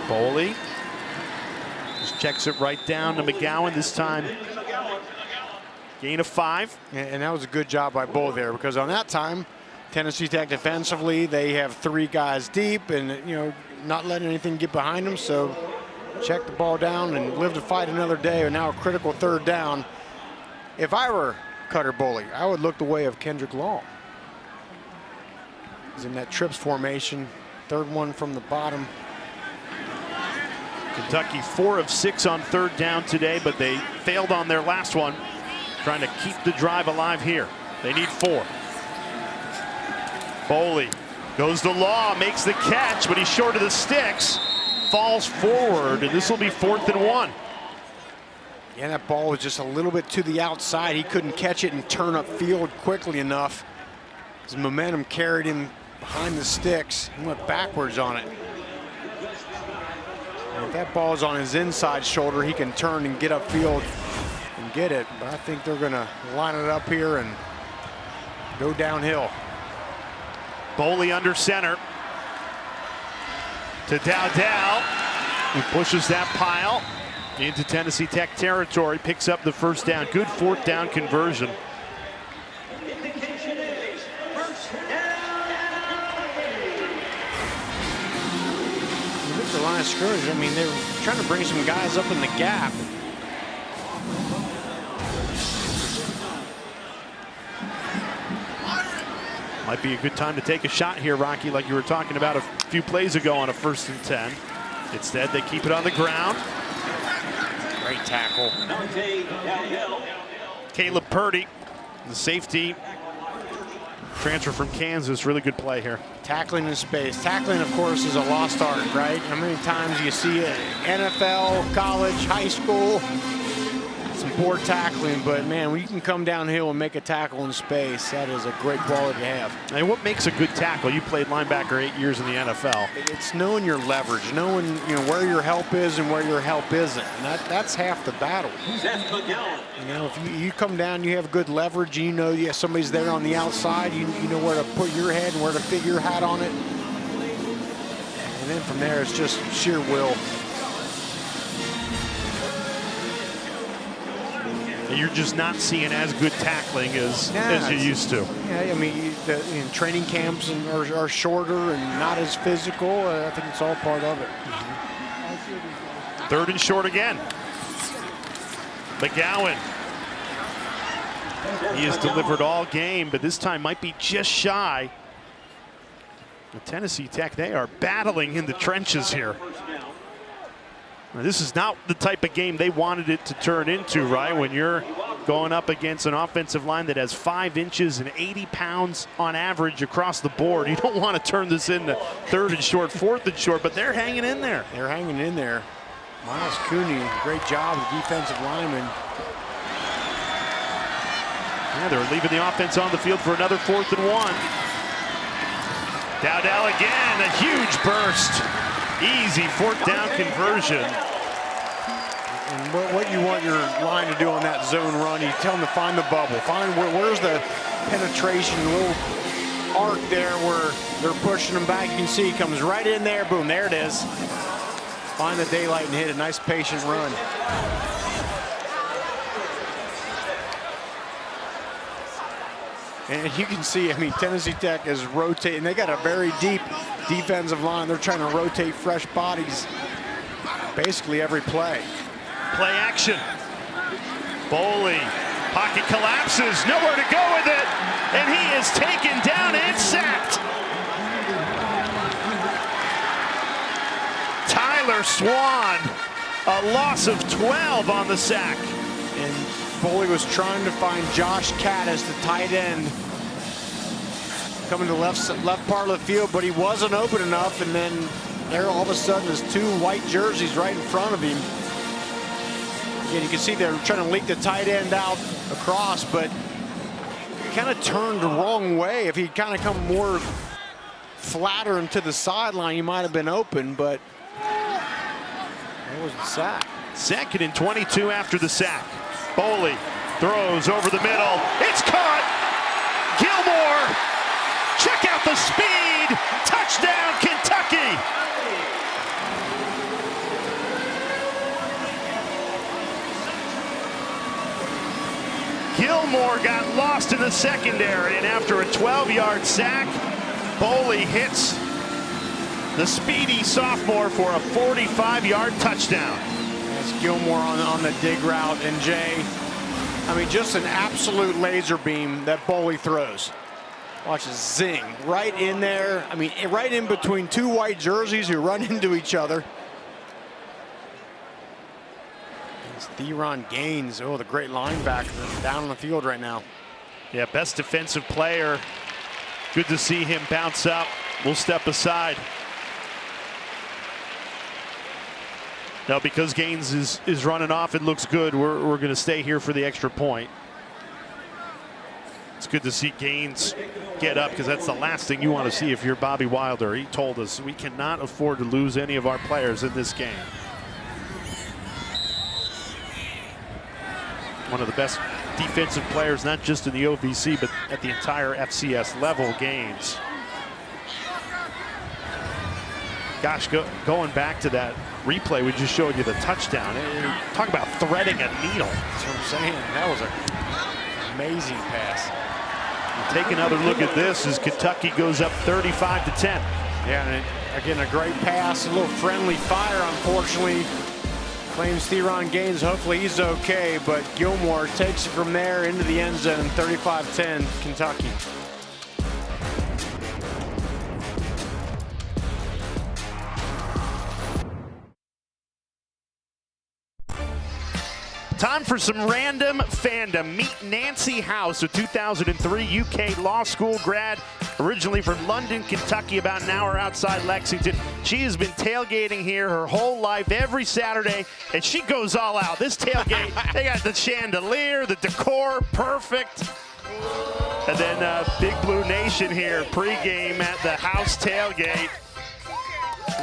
Boley just checks it right down to McGowan this time. Gain of 5. And that was a good job by Boley there, because on that time, Tennessee Tech defensively, they have 3 guys deep and, you know, not letting anything get behind them. So check the ball down and live to fight another day. And now a critical 3rd down. If I were Cutter Boley, I would look the way of Kendrick Long. He's in that trips formation, 3rd one from the bottom. Kentucky 4 of 6 on 3rd down today, but they failed on their last one, trying to keep the drive alive here. They need 4. Boley goes to Law, makes the catch, but he's short of the sticks, falls forward, and this will be 4th and 1. Yeah, that ball was just a little bit to the outside. He couldn't catch it and turn up field quickly enough. His momentum carried him behind the sticks. He went backwards on it. And if that ball is on his inside shoulder, he can turn and get upfield and get it. But I think they're going to line it up here and go downhill. Boley under center to Dowdell, who pushes that pile into Tennessee Tech territory, picks up the first down. Good 4th down conversion. Indication is first down. Look at the line of scrimmage. I mean, they were trying to bring some guys up in the gap. Might be a good time to take a shot here, Rocky, like you were talking about a few plays ago on a 1st and 10. Instead, they keep it on the ground. Great tackle. Caleb Purdy, the safety, transfer from Kansas. Really good play here. Tackling in space. Tackling, of course, is a lost art, right? How many times you see it? NFL, college, high school, some poor tackling, but man, when you can come downhill and make a tackle in space, that is a great quality to have. And what makes a good tackle? You played linebacker 8 years in the NFL. It's knowing your leverage, knowing, you know, where your help is and where your help isn't, and that's half the battle. You know, if you come down, you have good leverage, you know, yeah, somebody's there on the outside, you know where to put your head and where to fit your hat on it, and then from there it's just sheer will. You're just not seeing as good tackling as you used to. Yeah, I mean, training camps are shorter and not as physical. I think it's all part of it. 3rd and short again. McGowan. He has delivered all game, but this time might be just shy. With Tennessee Tech, they are battling in the trenches here. Now, this is not the type of game they wanted it to turn into, right? When you're going up against an offensive line that has 5 inches and 80 pounds on average across the board, you don't want to turn this into 3rd and short, 4th and short, but they're hanging in there. They're hanging in there. Miles Cooney, great job, the defensive lineman. Yeah, they're leaving the offense on the field for another 4th and 1. Dowdell again, a huge burst. Easy 4th down conversion. And what you want your line to do on that zone run, you tell them to find the bubble. Find where's the penetration, little arc there where they're pushing them back. You can see he comes right in there. Boom, there it is. Find the daylight and hit a nice patient run. And you can see, I mean, Tennessee Tech is rotating. They got a very deep defensive line. They're trying to rotate fresh bodies basically every play. Play action. Boley, pocket collapses, nowhere to go with it, and he is taken down and sacked. Tyler Swan, a loss of 12 on the sack. And Boley was trying to find Josh Caddis, the tight end, coming to the left part of the field, but he wasn't open enough, and then there all of a sudden there's two white jerseys right in front of him. Again, you can see they're trying to leak the tight end out across, but he kind of turned the wrong way. If he'd kind of come more flatter him to the sideline, he might have been open, but it was a sack. 2nd and 22 after the sack. Boley throws over the middle. It's caught. Gilmore. Check out the speed. Touchdown, Kentucky. Gilmore got lost in the secondary, and after a 12-yard sack, Boley hits the speedy sophomore for a 45-yard touchdown. That's Gilmore on the dig route, and Jay, I mean, just an absolute laser beam that Boley throws. Watch it zing right in there. I mean, right in between two white jerseys who run into each other. It's Theron Gaines, oh, the great linebacker down on the field right now. Yeah, best defensive player. Good to see him bounce up. We'll step aside. Now, because Gaines is running off, it looks good. We're going to stay here for the extra point. It's good to see Gaines get up, because that's the last thing you want to see if you're Bobby Wilder. He told us we cannot afford to lose any of our players in this game. One of the best defensive players, not just in the OVC, but at the entire FCS level, Gaines. Gosh, going back to that replay we just showed you, the touchdown. Talk about threading a needle. That's what I'm saying. That was an amazing pass. And take another look at this as Kentucky goes up 35-10. Yeah, and again, a great pass, a little friendly fire, unfortunately. Claims Theron Gaines, hopefully he's okay, but Gilmore takes it from there into the end zone, 35-10, Kentucky. Time for some random fandom. Meet Nancy House, a 2003 UK law school grad, originally from London, Kentucky, about an hour outside Lexington. She has been tailgating here her whole life, every Saturday, and she goes all out. This tailgate, they got the chandelier, the decor, perfect. And then Big Blue Nation here, pregame at the House tailgate.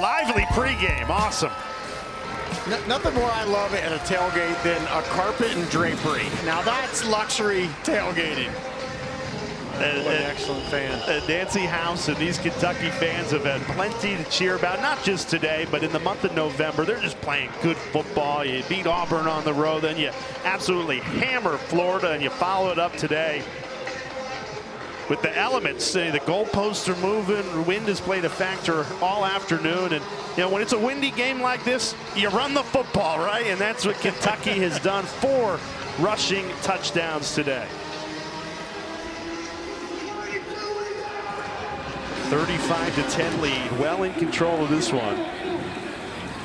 Lively pregame, awesome. Nothing more I love at a tailgate than a carpet and drapery. Now that's luxury tailgating. What an excellent fan. Nancy House and these Kentucky fans have had plenty to cheer about, not just today, but in the month of November. They're just playing good football. You beat Auburn on the road, then you absolutely hammer Florida, and you follow it up today with the elements. The goalposts are moving, the wind has played a factor all afternoon, and you know, when it's a windy game like this, you run the football, right? And that's what Kentucky has done. 4 rushing touchdowns today. 35-10 lead, well in control of this one.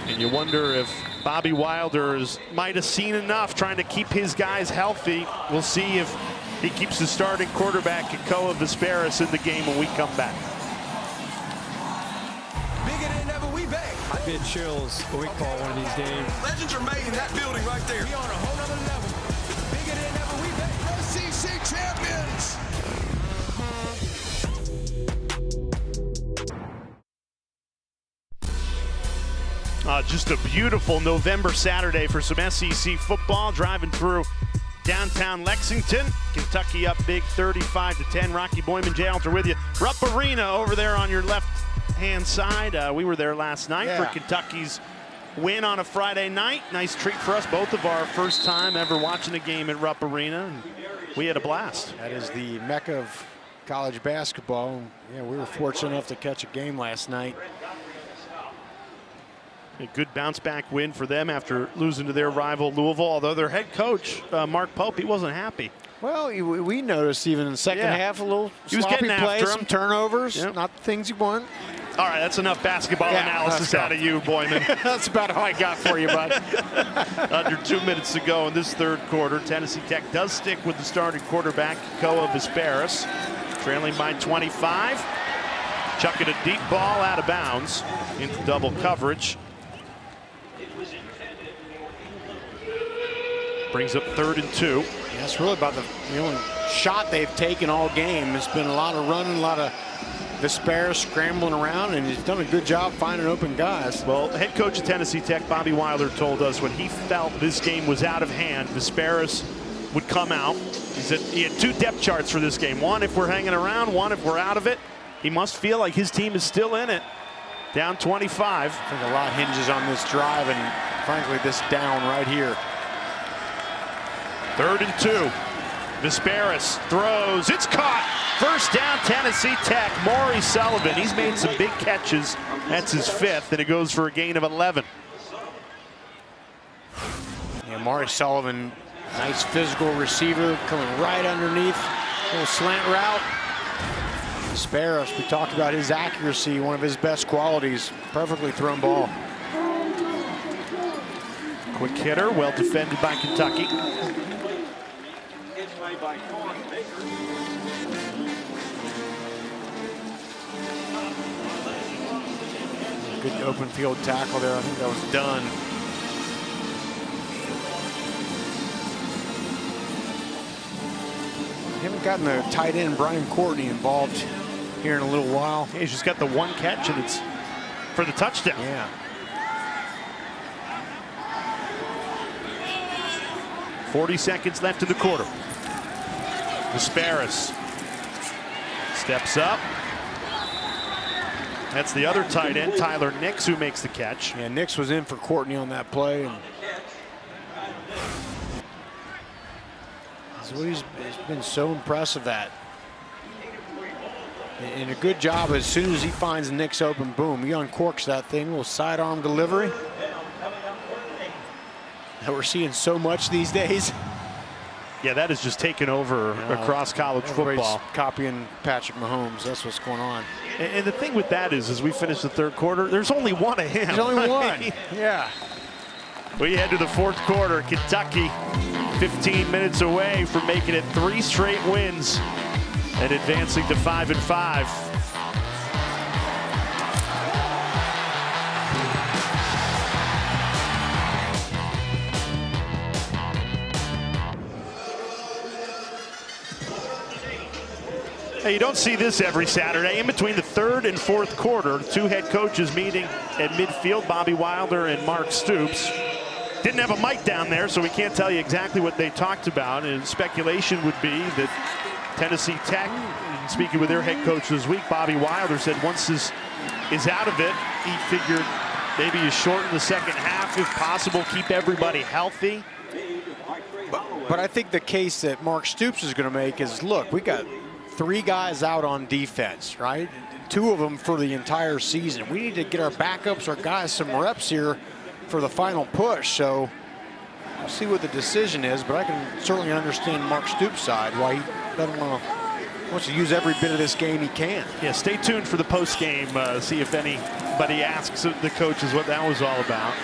And you wonder if Bobby Wilder might have seen enough trying to keep his guys healthy. We'll see if he keeps the starting quarterback, Koa Vesperis, in the game when we come back. Bigger than ever, we back. I get chills when we call one of these games. Legends are made in that building right there. We on a whole nother level. Bigger than ever, we back. SEC champions. Just a beautiful November Saturday for some SEC football. Driving through downtown Lexington. Kentucky up big 35-10. Rocky Boyman, Jay Alter with you. Rupp Arena over there on your left-hand side. We were there last night for Kentucky's win on a Friday night. Nice treat for us. Both of our first time ever watching a game at Rupp Arena. And we had a blast. That is the mecca of college basketball. Yeah, we were fortunate enough to catch a game last night. A good bounce back win for them after losing to their rival Louisville, although their head coach, Mark Pope, he wasn't happy. Well, we noticed even in the second half a little sloppy play, some turnovers, not the things you want. All right, that's enough basketball analysis out of you, Boyman. That's about all I got for you, bud. Under 2 minutes to go in this third quarter. Tennessee Tech does stick with the starting quarterback, Koa Visperas, trailing by 25. Chucking a deep ball out of bounds into double coverage. Brings up 3rd and 2. Yeah, it's really about the only shot they've taken all game. It's been a lot of running, a lot of Visperas scrambling around, and he's done a good job finding open guys. Well, head coach of Tennessee Tech, Bobby Wilder, told us when he felt this game was out of hand, Visperas would come out. He said he had 2 depth charts for this game. One if we're hanging around, one if we're out of it. He must feel like his team is still in it. Down 25. I think a lot hinges on this drive and, frankly, this down right here. 3rd and 2. Visperas throws. It's caught. First down, Tennessee Tech. Maury Sullivan. He's made some big catches. That's his 5th, and it goes for a gain of 11. Yeah, Maury Sullivan, nice physical receiver, coming right underneath. Little slant route. Visperas, we talked about his accuracy, one of his best qualities. Perfectly thrown ball. Quick hitter, well defended by Kentucky. Good open field tackle there. I think that was done. We haven't gotten the tight end Brian Courtney involved here in a little while. Yeah, he's just got the 1 catch, and it's for the touchdown. Yeah. 40 seconds left in the quarter. Visperas steps up. That's the other tight end, Tyler Nix, who makes the catch. Yeah, Nix was in for Courtney on that play. And so he's been so impressive at. And a good job as soon as he finds Nix open, boom, he uncorks that thing, little sidearm delivery that we're seeing so much these days. Yeah, that is just taken over across college football. Copying Patrick Mahomes, that's what's going on. And the thing with that is, as we finish the third quarter, there's only one of him. There's only one, yeah. We head to the fourth quarter. Kentucky 15 minutes away from making it 3 straight wins and advancing to 5-5. Hey, you don't see this every Saturday. In between the third and fourth quarter, 2 head coaches meeting at midfield, Bobby Wilder and Mark Stoops. Didn't have a mic down there, so we can't tell you exactly what they talked about. And speculation would be that Tennessee Tech, speaking with their head coach this week, Bobby Wilder, said once this is out of it, he figured maybe you shorten the second half if possible, keep everybody healthy. But I think the case that Mark Stoops is going to make is, look, we got 3 guys out on defense, right? 2 of them for the entire season. We need to get our backups, our guys, some reps here for the final push. So we'll see what the decision is, but I can certainly understand Mark Stoops' side, why he doesn't wants to use every bit of this game he can. Yeah, stay tuned for the post game. See if anybody asks the coaches what that was all about.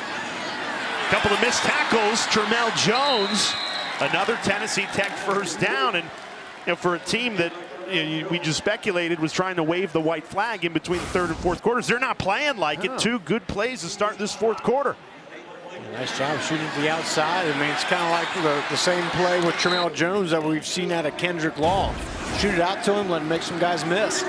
Couple of missed tackles. Tramel Jones, another Tennessee Tech first down, and for a team that we just speculated was trying to wave the white flag in between the third and fourth quarters, they're not playing like it. 2 good plays to start this fourth quarter. Nice job shooting to the outside. I mean, it's kind of like the same play with Tramel Jones that we've seen out of Kendrick Law. Shoot it out to him, let him make some guys miss.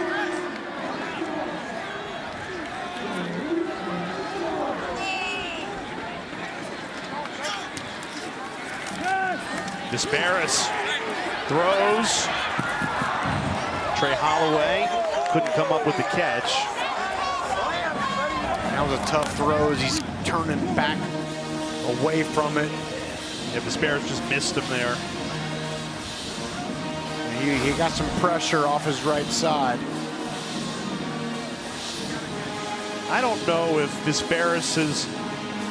Visperas throws. Trey Holloway couldn't come up with the catch. That was a tough throw as he's turning back away from it. Yeah, Visperas just missed him there. He got some pressure off his right side. I don't know if Visperas has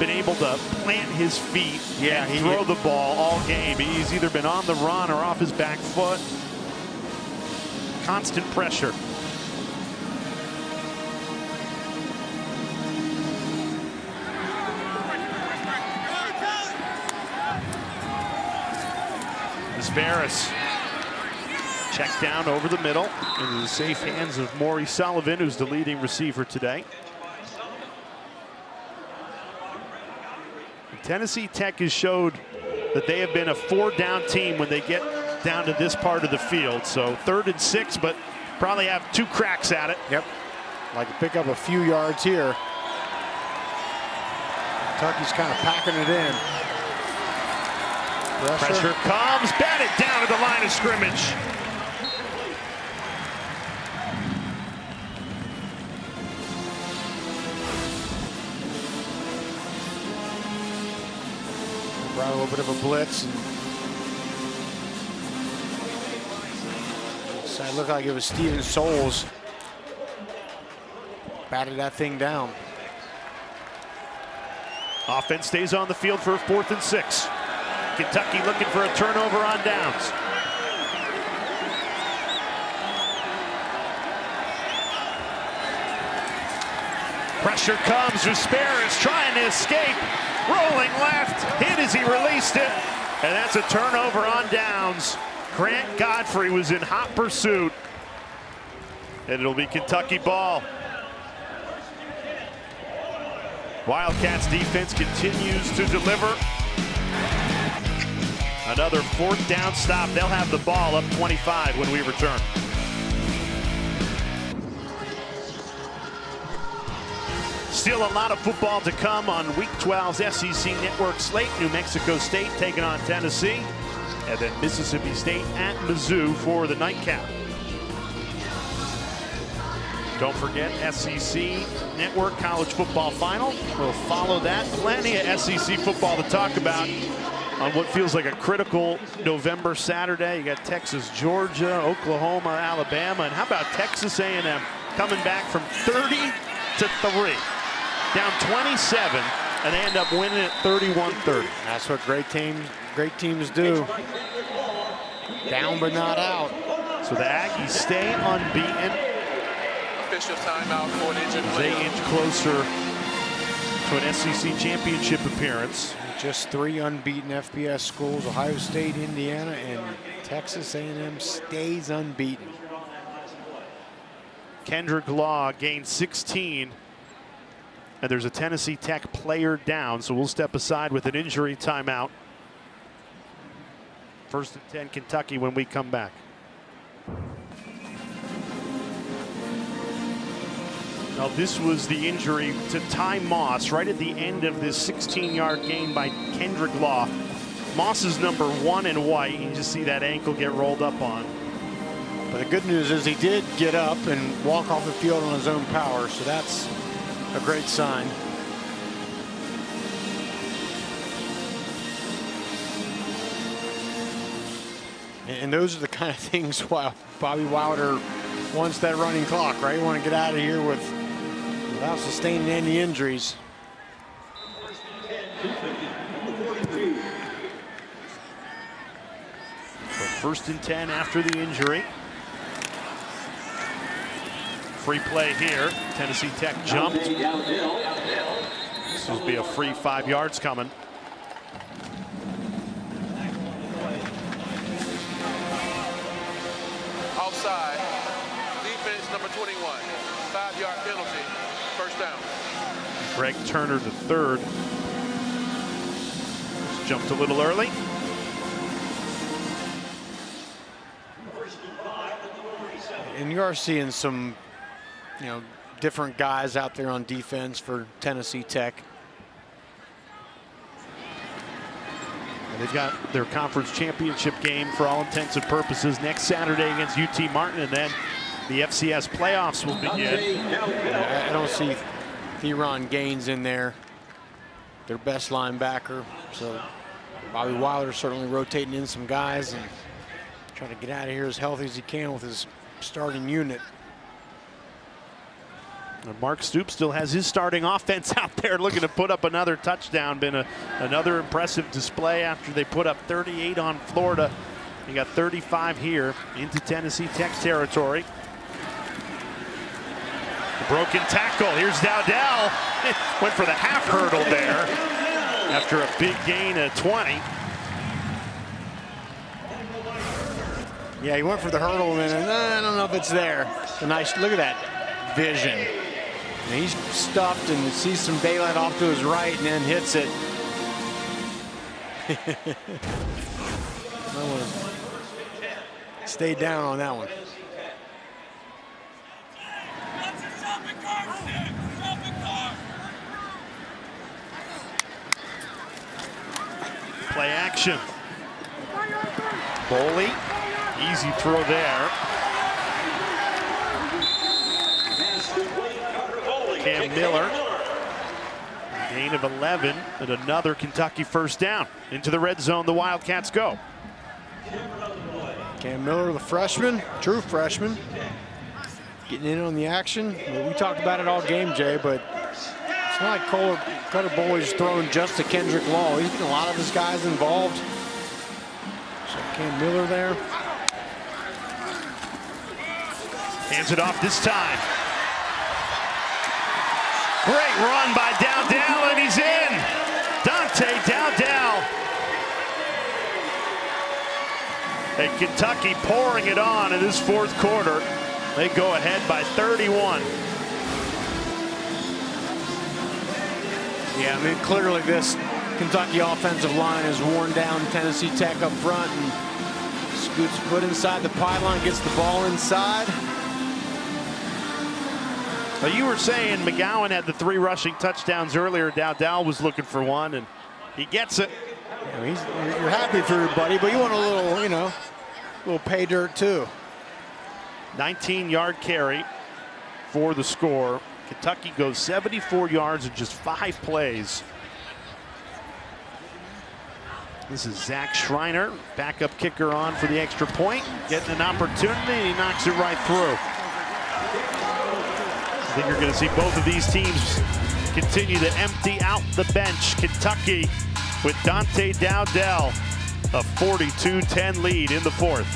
been able to plant his feet and he throw the ball all game. He's either been on the run or off his back foot. Constant pressure. Veras checked down over the middle into the safe hands of Maury Sullivan, who's the leading receiver today. Tennessee Tech has showed that they have been a 4-down team when they get down to this part of the field. So 3rd and 6, but probably have 2 cracks at it. Yep. Like to pick up a few yards here. Kentucky's kind of packing it in. Pressure comes, batted down to the line of scrimmage. Brought a little bit of a blitz. So it looked like it was Steven Souls. Batted that thing down. Offense stays on the field for 4th and 6. Kentucky looking for a turnover on downs. Pressure comes. Vesperis trying to escape. Rolling left. Hit as he released it. And that's a turnover on downs. Grant Godfrey was in hot pursuit. And it'll be Kentucky ball. Wildcats defense continues to deliver. Another 4th down stop. They'll have the ball up 25 when we return. Still a lot of football to come on Week 12's SEC Network slate. New Mexico State taking on Tennessee, and then Mississippi State at Mizzou for the nightcap. Don't forget SEC Network College Football Final. We'll follow that. Plenty of SEC football to talk about on what feels like a critical November Saturday. You got Texas, Georgia, Oklahoma, Alabama, and how about Texas A&M coming back from 30 to 3, down 27, and they end up winning at 31-30. That's what great teams do. Down but not out. So the Aggies stay unbeaten. Official timeout for an injured They player. inch closer to an SEC championship appearance. Just 3 unbeaten FBS schools, Ohio State, Indiana, and Texas A&M stays unbeaten. Kendrick Law gained 16, and there's a Tennessee Tech player down, so we'll step aside with an injury timeout. 1st and 10 Kentucky when we come back. Now this was the injury to Ty Moss right at the end of this 16-yard gain by Kendrick Law. Moss is number 1 in white. You can just see that ankle get rolled up on. But the good news is he did get up and walk off the field on his own power, so that's a great sign. And those are the kind of things why Bobby Wilder wants that running clock, right? You want to get out of here without sustaining any injuries. So 1st and 10 after the injury. Free play here. Tennessee Tech jumped. This will be a free 5 yards coming. Offside. Defense number 21. 5-yard penalty. 1st down. Greg Turner the 3rd. Just jumped a little early. And you are seeing some, different guys out there on defense for Tennessee Tech. And they've got their conference championship game for all intents and purposes next Saturday against UT Martin, and then the FCS playoffs will begin. I don't see Theron Gaines in there, their best linebacker. So Bobby Wilder certainly rotating in some guys and trying to get out of here as healthy as he can with his starting unit. And Mark Stoops still has his starting offense out there looking to put up another touchdown. Been another impressive display after they put up 38 on Florida. They got 35 here into Tennessee Tech territory. The broken tackle. Here's Dowdell. Went for the half hurdle there after a big gain of 20. Yeah, he went for the hurdle, and then I don't know if it's there. A nice look at that vision. And he's stuffed and sees some daylight off to his right, and then hits it. Stayed down on that one. Play action. Boley, easy throw there. Cam Miller, gain of 11 and another Kentucky first down. Into the red zone, the Wildcats go. Cam Miller, the freshman, true freshman, getting in on the action. Well, we talked about it all game, Jay, but it's not like Cutter Boley's throwing just to Kendrick Law. He's getting a lot of his guys involved. So Cam Miller there. Hands it off this time. Great run by Dowdell, and he's in. Dante Dowdell. And Kentucky pouring it on in this fourth quarter. They go ahead by 31. Yeah, I mean, clearly this Kentucky offensive line has worn down Tennessee Tech up front, and scoots foot inside the pylon, gets the ball inside. Well, you were saying McGowan had the 3 rushing touchdowns earlier. Dowdell was looking for one, and he gets it. I mean, you're happy for your buddy, but you want a little, you know, a little pay dirt too. 19-yard carry for the score. Kentucky goes 74 yards in just 5 plays. This is Zach Schreiner, backup kicker on for the extra point. Getting an opportunity, and he knocks it right through. I think you're going to see both of these teams continue to empty out the bench. Kentucky with Dante Dowdell, a 42-10 lead in the fourth.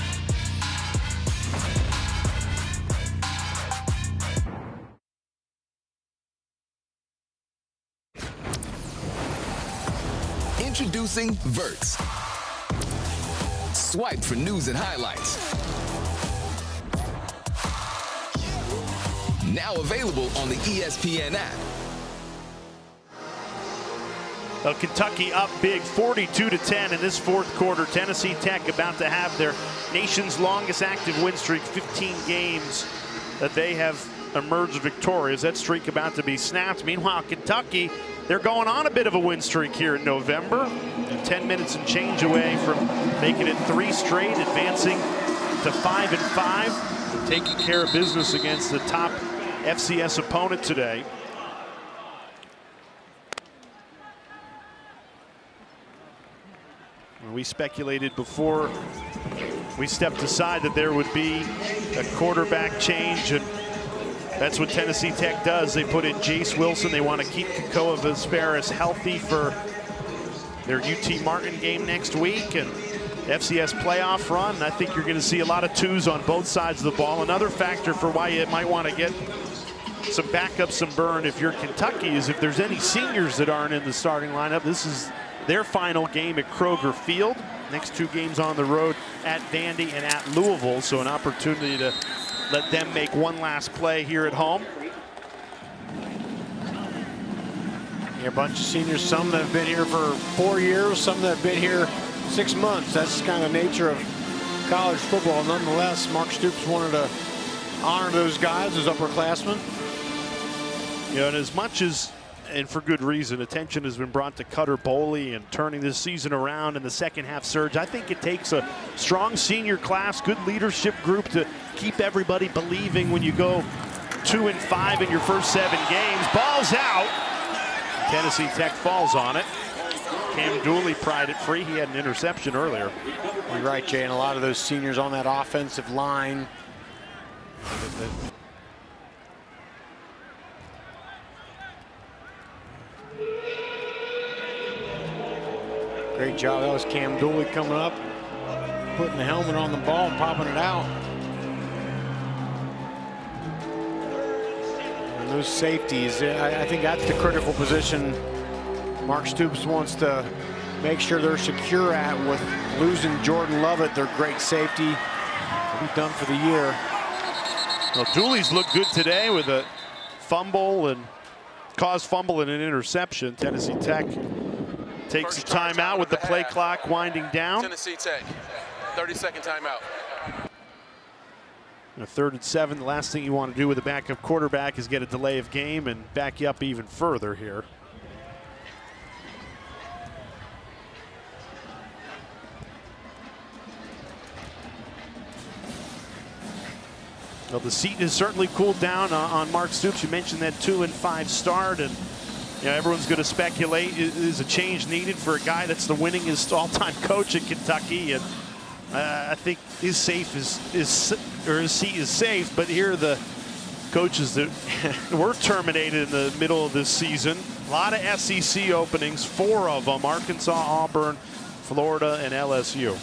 Introducing Verts. Swipe for news and highlights. Now available on the ESPN app. Well, Kentucky up big, 42-10 in this fourth quarter. Tennessee Tech about to have their nation's longest active win streak, 15 games that they have emerged victorious. That streak about to be snapped. Meanwhile, Kentucky, they're going on a bit of a win streak here in November. And 10 minutes and change away from making it 3 straight, advancing to 5-5, taking care of business against the top FCS opponent today. We speculated before we stepped aside that there would be a quarterback change, and that's what Tennessee Tech does. They put in Jace Wilson. They want to keep Kakoa Vesperis healthy for their UT Martin game next week and FCS playoff run. I think you're going to see a lot of 2s on both sides of the ball. Another factor for why you might want to get some backup, some burn if you're Kentucky is if there's any seniors that aren't in the starting lineup. This is their final game at Kroger Field. Next 2 games on the road at Vandy and at Louisville, so an opportunity to let them make one last play here at home. Yeah, a bunch of seniors, some that have been here for 4 years, some that have been here 6 months. That's kind of the nature of college football. Nonetheless, Mark Stoops wanted to honor those guys, those upperclassmen. You know, and as much as, and for good reason, attention has been brought to Cutter Boley and turning this season around in the second half surge. I think it takes a strong senior class, good leadership group to keep everybody believing when you go 2-5 in your first 7 games. Ball's out. Tennessee Tech falls on it. Cam Dooley pried it free. He had an interception earlier. You're right, Jay, and a lot of those seniors on that offensive line. Great job. That was Cam Dooley coming up, putting the helmet on the ball and popping it out. And those safeties, I think that's the critical position Mark Stoops wants to make sure they're secure at. With losing Jordan Lovett, their great safety. He'll be done for the year. Well, Dooley's looked good today with a fumble and caused fumble and an interception. Tennessee Tech takes a timeout with the play clock winding down. Tennessee Tech, 30-second timeout. And a 3rd and 7. The last thing you want to do with a backup quarterback is get a delay of game and back you up even further here. Well, the seat has certainly cooled down on Mark Stoops. You mentioned that 2-5 start, and everyone's going to speculate, is a change needed for a guy that's the winningest all-time coach at Kentucky? And I think his seat is safe. But here are the coaches that were terminated in the middle of this season. A lot of SEC openings, 4 of them: Arkansas, Auburn, Florida, and LSU.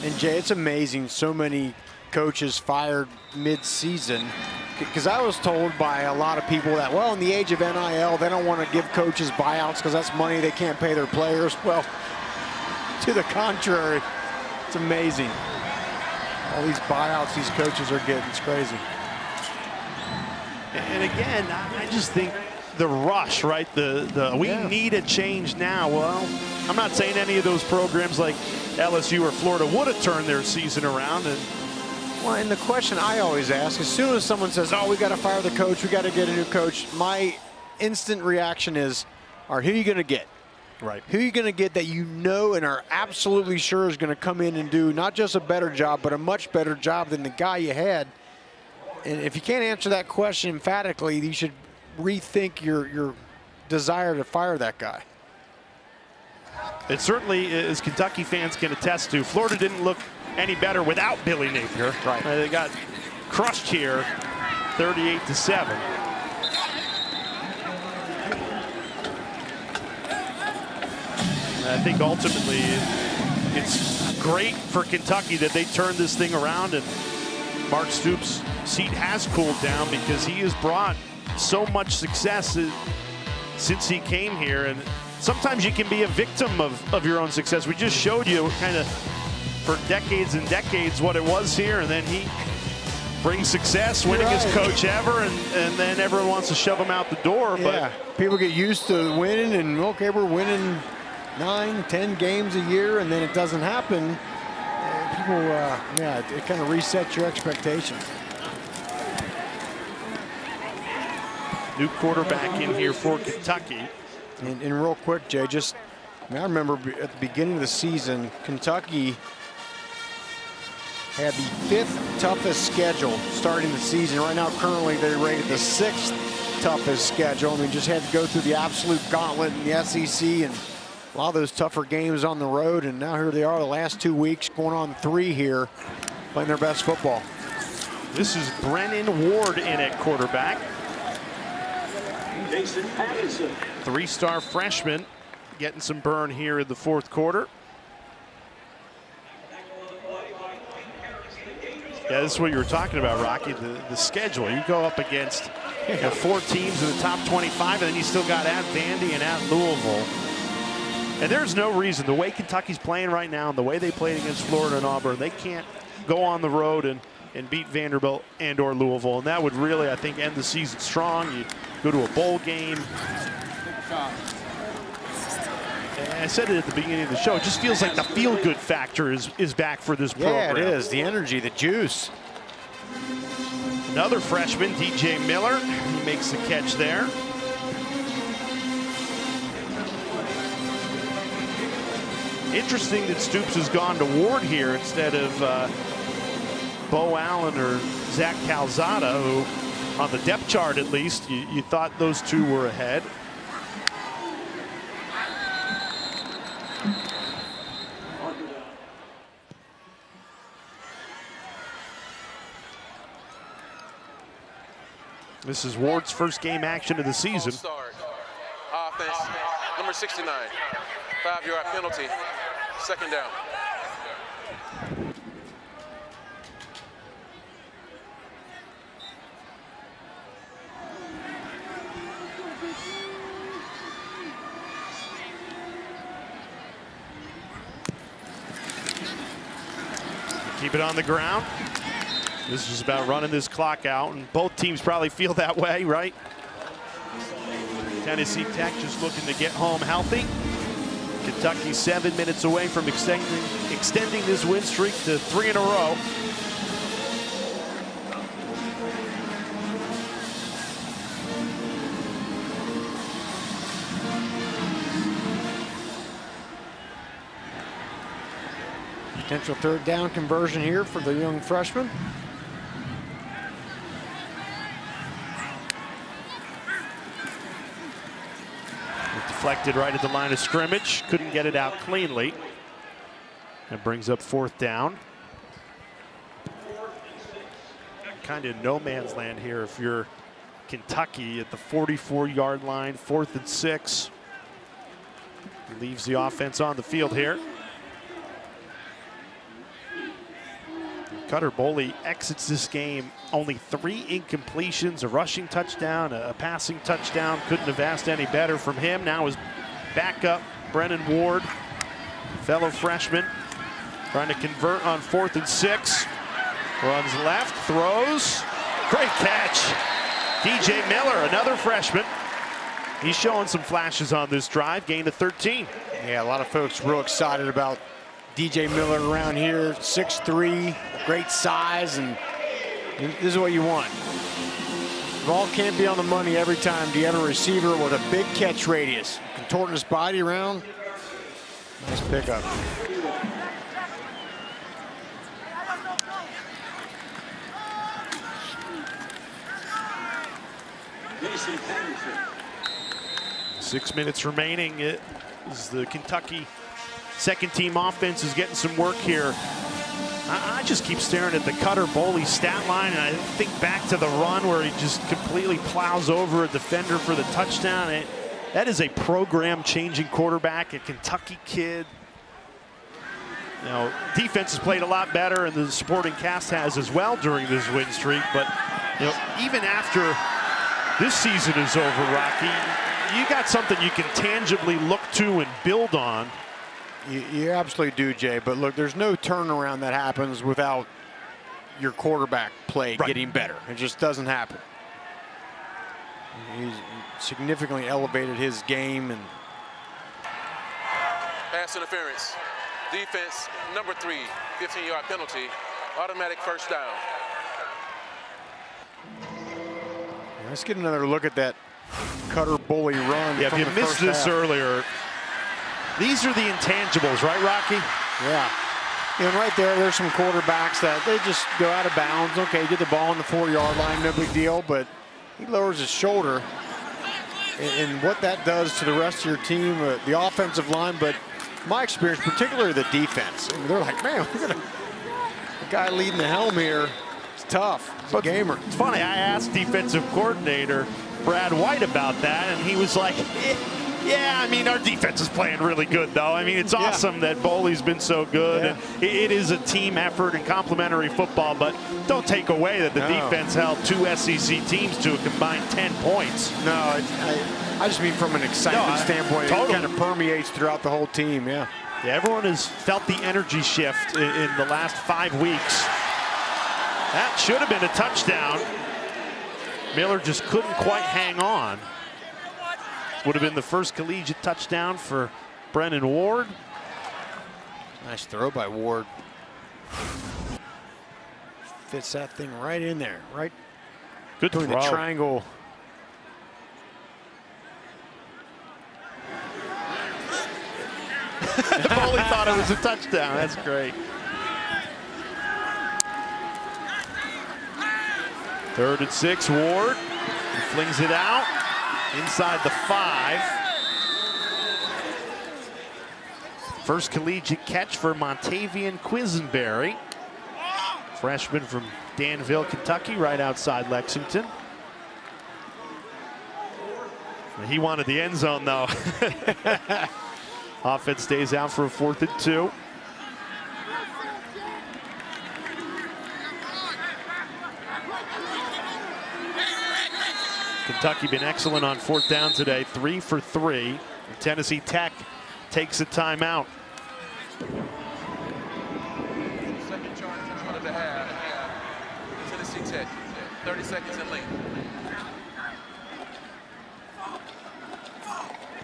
And Jay, it's amazing so many coaches fired mid-season, because I was told by a lot of people that, well, in the age of NIL, they don't want to give coaches buyouts because that's money they can't pay their players. Well, to the contrary, it's amazing. All these buyouts these coaches are getting, it's crazy. And again, I just think the rush, right? We need a change now. Well, I'm not saying any of those programs like LSU or Florida would have turned their season around. Well, and the question I always ask, as soon as someone says, oh, we got to fire the coach, we got to get a new coach, my instant reaction is, all right, who are you going to get? Right. Who are you going to get that you know and are absolutely sure is going to come in and do not just a better job, but a much better job than the guy you had? And if you can't answer that question emphatically, you should rethink your desire to fire that guy. It certainly, as Kentucky fans can attest to, Florida didn't look any better without Billy Napier. Right. They got crushed here, 38-7. I think ultimately it's great for Kentucky that they turned this thing around, and Mark Stoops' seat has cooled down because he has brought so much success since he came here. And sometimes you can be a victim of your own success. We just showed you kind of for decades and decades what it was here, and then he brings success, winningest coach ever, and then everyone wants to shove him out the door. Yeah, but people get used to winning, and okay, we're winning 9-10 games a year, and then it doesn't happen. People, it kind of resets your expectations. New quarterback in here for Kentucky. And real quick, Jay, I remember at the beginning of the season, Kentucky had the 5th toughest schedule starting the season. Right now, currently, they're rated the 6th toughest schedule. I mean, just had to go through the absolute gauntlet in the SEC and a lot of those tougher games on the road. And now here they are the last 2 weeks, going on 3 here, playing their best football. This is Brennan Ward in at quarterback. Jason Patterson. 3-star freshman getting some burn here in the 4th quarter. Yeah, this is what you were talking about, Rocky, the schedule. You go up against 4 teams in the top 25, and then you still got at Vandy and at Louisville. And there's no reason, the way Kentucky's playing right now and the way they played against Florida and Auburn, they can't go on the road and beat Vanderbilt and or Louisville. And that would really, I think, end the season strong. You go to a bowl game. And I said it at the beginning of the show, it just feels like the feel-good factor is back for this program. Yeah, it is. The energy, the juice. Another freshman, DJ Miller, he makes the catch there. Interesting that Stoops has gone to Ward here instead of Bo Allen or Zach Calzada, who on the depth chart at least, you thought those two were ahead. This is Ward's first game action of the season. Offense, number 69, 5-yard penalty. Second down. Keep it on the ground. This is about running this clock out, and both teams probably feel that way, right? Tennessee Tech just looking to get home healthy. Kentucky 7 minutes away from extending this win streak to 3 in a row. Potential third down conversion here for the young freshman. Deflected right at the line of scrimmage. Couldn't get it out cleanly. That brings up 4th down. Kind of no man's land here if you're Kentucky at the 44-yard line, 4th and 6. Leaves the offense on the field here. Cutter Boley exits this game only 3 incompletions, a rushing touchdown, a passing touchdown. Couldn't have asked any better from him. Now his backup, Brennan Ward, fellow freshman, trying to convert on 4th and 6. Runs left, throws. Great catch. DJ Miller, another freshman. He's showing some flashes on this drive, gain of 13. Yeah, a lot of folks real excited about DJ Miller around here, 6'3", great size, and this is what you want. The ball can't be on the money every time. Do you have a receiver with a big catch radius, contorting his body around? Nice pickup. Jason Patterson. 6 minutes remaining. It is the Kentucky second team offense is getting some work here. I just keep staring at the Cutter Boley stat line, and I think back to the run where he just completely plows over a defender for the touchdown. That is a program-changing quarterback, a Kentucky kid. You know, defense has played a lot better, and the supporting cast has as well during this win streak. But you know, even after this season is over, Rocky, you got something you can tangibly look to and build on. You absolutely do, Jay. But look, there's no turnaround that happens without your quarterback play getting better. It just doesn't happen. He's significantly elevated his game. And Pass interference. Defense, number 3, 15-yard penalty. Automatic first down. let's get another look at that Cutter Boley run. Yeah, if you missed this earlier, these are the intangibles, right, Rocky? Yeah. And right there's some quarterbacks that they just go out of bounds. Okay, get the ball on the 4-yard line, no big deal, but he lowers his shoulder. And what that does to the rest of your team, the offensive line, but my experience, particularly the defense. I mean, they're like, man, the guy leading the helm here, it's tough. He's a gamer. It's funny, I asked defensive coordinator Brad White about that, and he was like, yeah, I mean, our defense is playing really good, though. I mean, it's awesome that Boley's been so good. Yeah. And it is a team effort and complementary football, but don't take away that the defense held 2 SEC teams to a combined 10 points. No, I just mean from an excitement standpoint. Totally. It kind of permeates throughout the whole team, yeah. Everyone has felt the energy shift in the last 5 weeks. That should have been a touchdown. Miller just couldn't quite hang on. Would have been the first collegiate touchdown for Brennan Ward. Nice throw by Ward. Fits that thing right in there, right Good between throw. the triangle. Boley thought it was a touchdown. That's great. 3rd and 6, Ward. He flings it out inside the 5. First collegiate catch for Montavian Quisenberry. Freshman from Danville, Kentucky, right outside Lexington. He wanted the end zone, though. Offense stays out for a 4th and 2. Kentucky been excellent on 4th down today, 3 for 3. Tennessee Tech takes a timeout. Second charge in front of the half. Tennessee Tech, 30 seconds in length.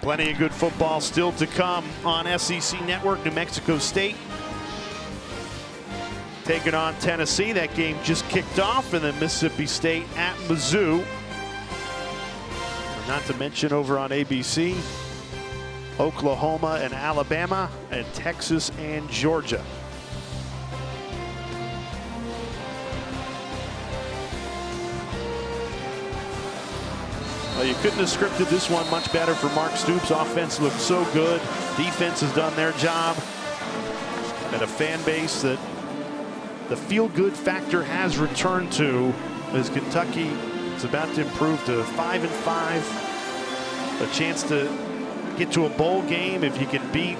Plenty of good football still to come on SEC Network. New Mexico State taking on Tennessee. That game just kicked off, and then Mississippi State at Mizzou. Not to mention over on ABC, Oklahoma and Alabama, and Texas and Georgia. Well, you couldn't have scripted this one much better for Mark Stoops. Offense looked so good. Defense has done their job. And a fan base that the feel-good factor has returned to as Kentucky is about to improve to 5-5. A chance to get to a bowl game if you can beat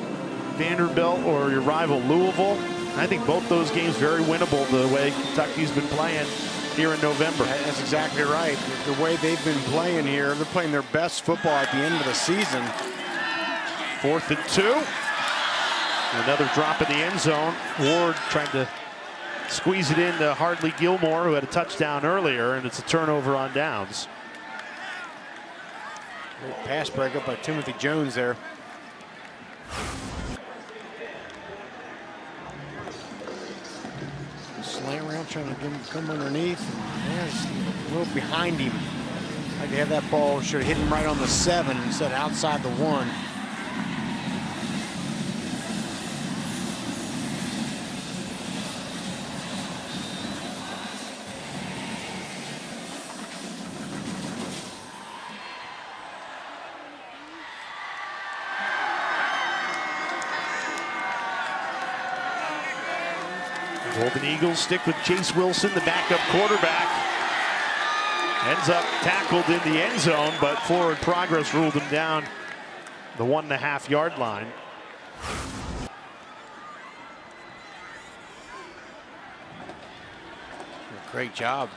Vanderbilt or your rival Louisville. I think both those games very winnable the way Kentucky's been playing here in November. That's exactly right. The way they've been playing here, they're playing their best football at the end of the season. 4th and 2. Another drop in the end zone. Ward trying to squeeze it into Hardly Gilmore, who had a touchdown earlier, and it's a turnover on downs. Great pass break up by Timothy Jones there. Slant around trying to get him to come underneath. There's a little behind him. Like to have that ball, should have hit him right on the 7 instead of outside the 1. Golden Eagles stick with Chase Wilson, the backup quarterback. Ends up tackled in the end zone, but forward progress ruled him down the 1.5-yard line. Great job.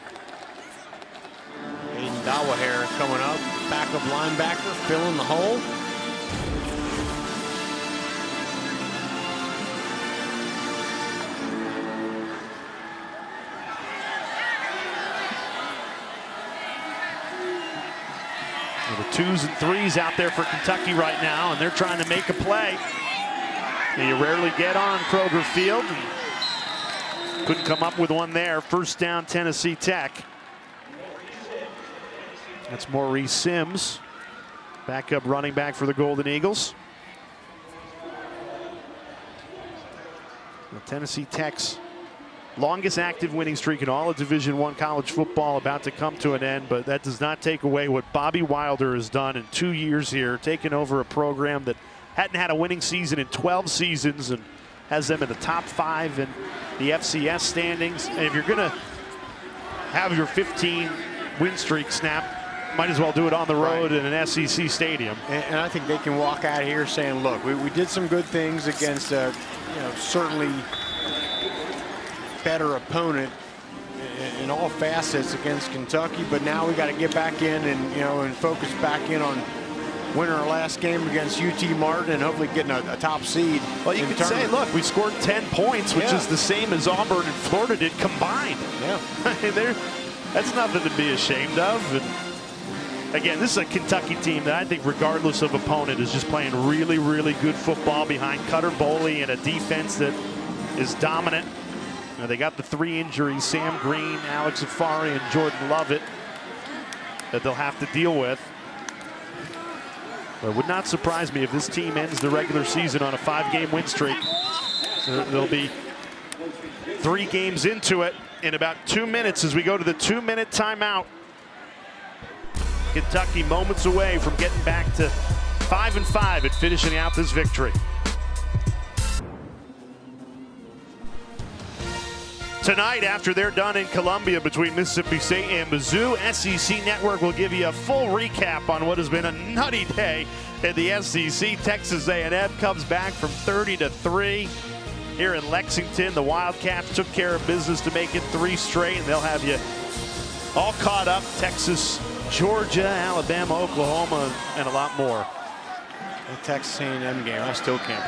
Aiden Dawahare coming up, backup linebacker, filling the hole. The 2s and 3s out there for Kentucky right now, and they're trying to make a play. And you rarely get on Kroger Field. And couldn't come up with one there. 1st down, Tennessee Tech. That's Maurice Sims, backup running back for the Golden Eagles. Well, Tennessee Tech's longest active winning streak in all of Division I college football about to come to an end, but that does not take away what Bobby Wilder has done in 2 years here, taking over a program that hadn't had a winning season in 12 seasons and has them in the top 5 in the FCS standings. And if you're going to have your 15 win streak snap, might as well do it on the road in an SEC stadium. And I think they can walk out here saying, look, we did some good things against certainly better opponent in all facets against Kentucky, but now we got to get back in and focus back in on winning our last game against UT Martin and hopefully getting a top seed. Well, you could say, look, we scored 10 points, which is the same as Auburn and Florida did combined. Yeah, that's nothing to be ashamed of. And again, this is a Kentucky team that I think, regardless of opponent, is just playing really, really good football behind Cutter Boley and a defense that is dominant. Now, they got the 3 injuries, Sam Green, Alex Afari, and Jordan Lovett, that they'll have to deal with. But it would not surprise me if this team ends the regular season on a 5-game win streak. There'll be 3 games into it in about 2 minutes as we go to the 2-minute timeout. Kentucky moments away from getting back to 5-5 and finishing out this victory. Tonight, after they're done in Columbia between Mississippi State and Mizzou, SEC Network will give you a full recap on what has been a nutty day in the SEC. Texas A&M comes back from 30-3 here in Lexington. The Wildcats took care of business to make it 3 straight, and they'll have you all caught up. Texas, Georgia, Alabama, Oklahoma, and a lot more. The Texas A&M game, I still can't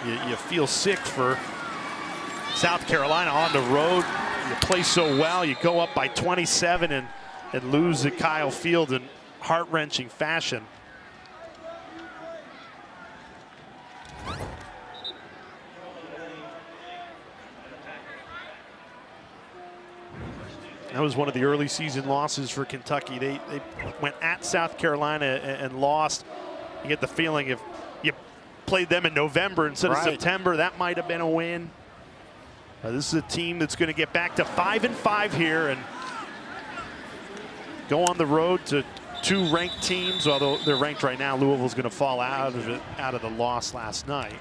believe. You feel sick for South Carolina on the road. You play so well, you go up by 27 and lose at Kyle Field in heart-wrenching fashion. That was one of the early season losses for Kentucky. They went at South Carolina and lost. You get the feeling if you played them in November instead of September, that might have been a win. This is a team that's going to get back to 5-5 here and go on the road to 2 ranked teams. Although they're ranked right now, Louisville's going to fall out of the loss last night.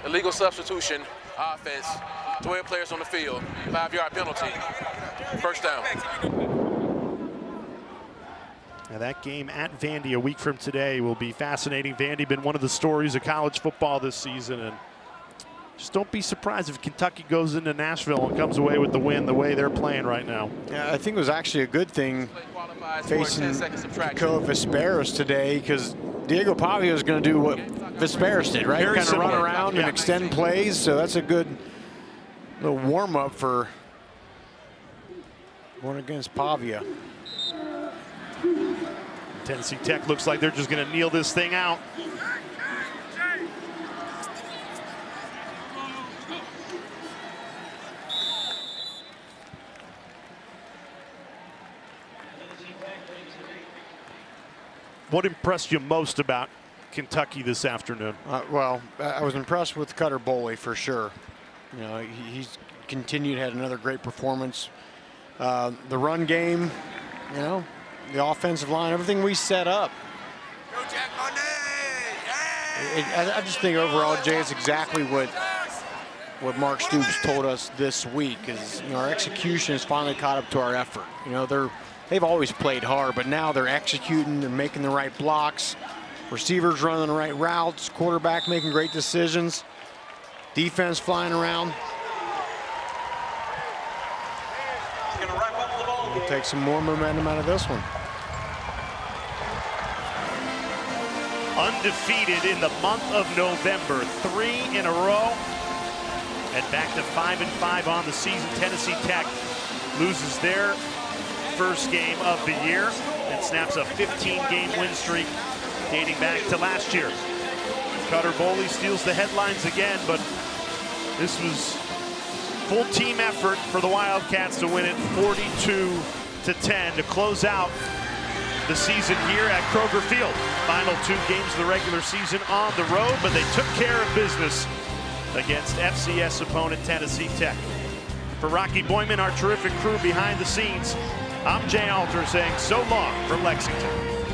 Illegal substitution, offense, 12 players on the field, 5-yard penalty, first down. Now that game at Vandy a week from today will be fascinating. Vandy been one of the stories of college football this season, and just don't be surprised if Kentucky goes into Nashville and comes away with the win the way they're playing right now. Yeah, I think it was actually a good thing facing Koa Vesperos today, because Diego Pavia is going to do what Vesperos did, right? Kind of run around and extend plays, so that's a good little warm-up for going against Pavia. Tennessee Tech looks like they're just going to kneel this thing out. What impressed you most about Kentucky this afternoon? Well, I was impressed with Cutter Boley for sure. You know, he's continued, had another great performance. The run game, you know, the offensive line, everything we set up. Go Jack Monday! I just think overall, Jay, it's exactly what Mark Stoops told us this week. Is, you know, our execution has finally caught up to our effort. You know, they've always played hard, but now they're executing, they're making the right blocks, receivers running the right routes, quarterback making great decisions, defense flying around. We'll take some more momentum out of this one. Undefeated in the month of November, 3 in a row, and back to 5-5 on the season. Tennessee Tech loses their first game of the year and snaps a 15-game win streak dating back to last year. Cutter Boley steals the headlines again, but this was full team effort for the Wildcats to win it 42-10 to close out the season here at Kroger Field. Final 2 games of the regular season on the road, but they took care of business against FCS opponent Tennessee Tech. For Rocky Boyman, our terrific crew behind the scenes, I'm Jay Alter saying so long from Lexington.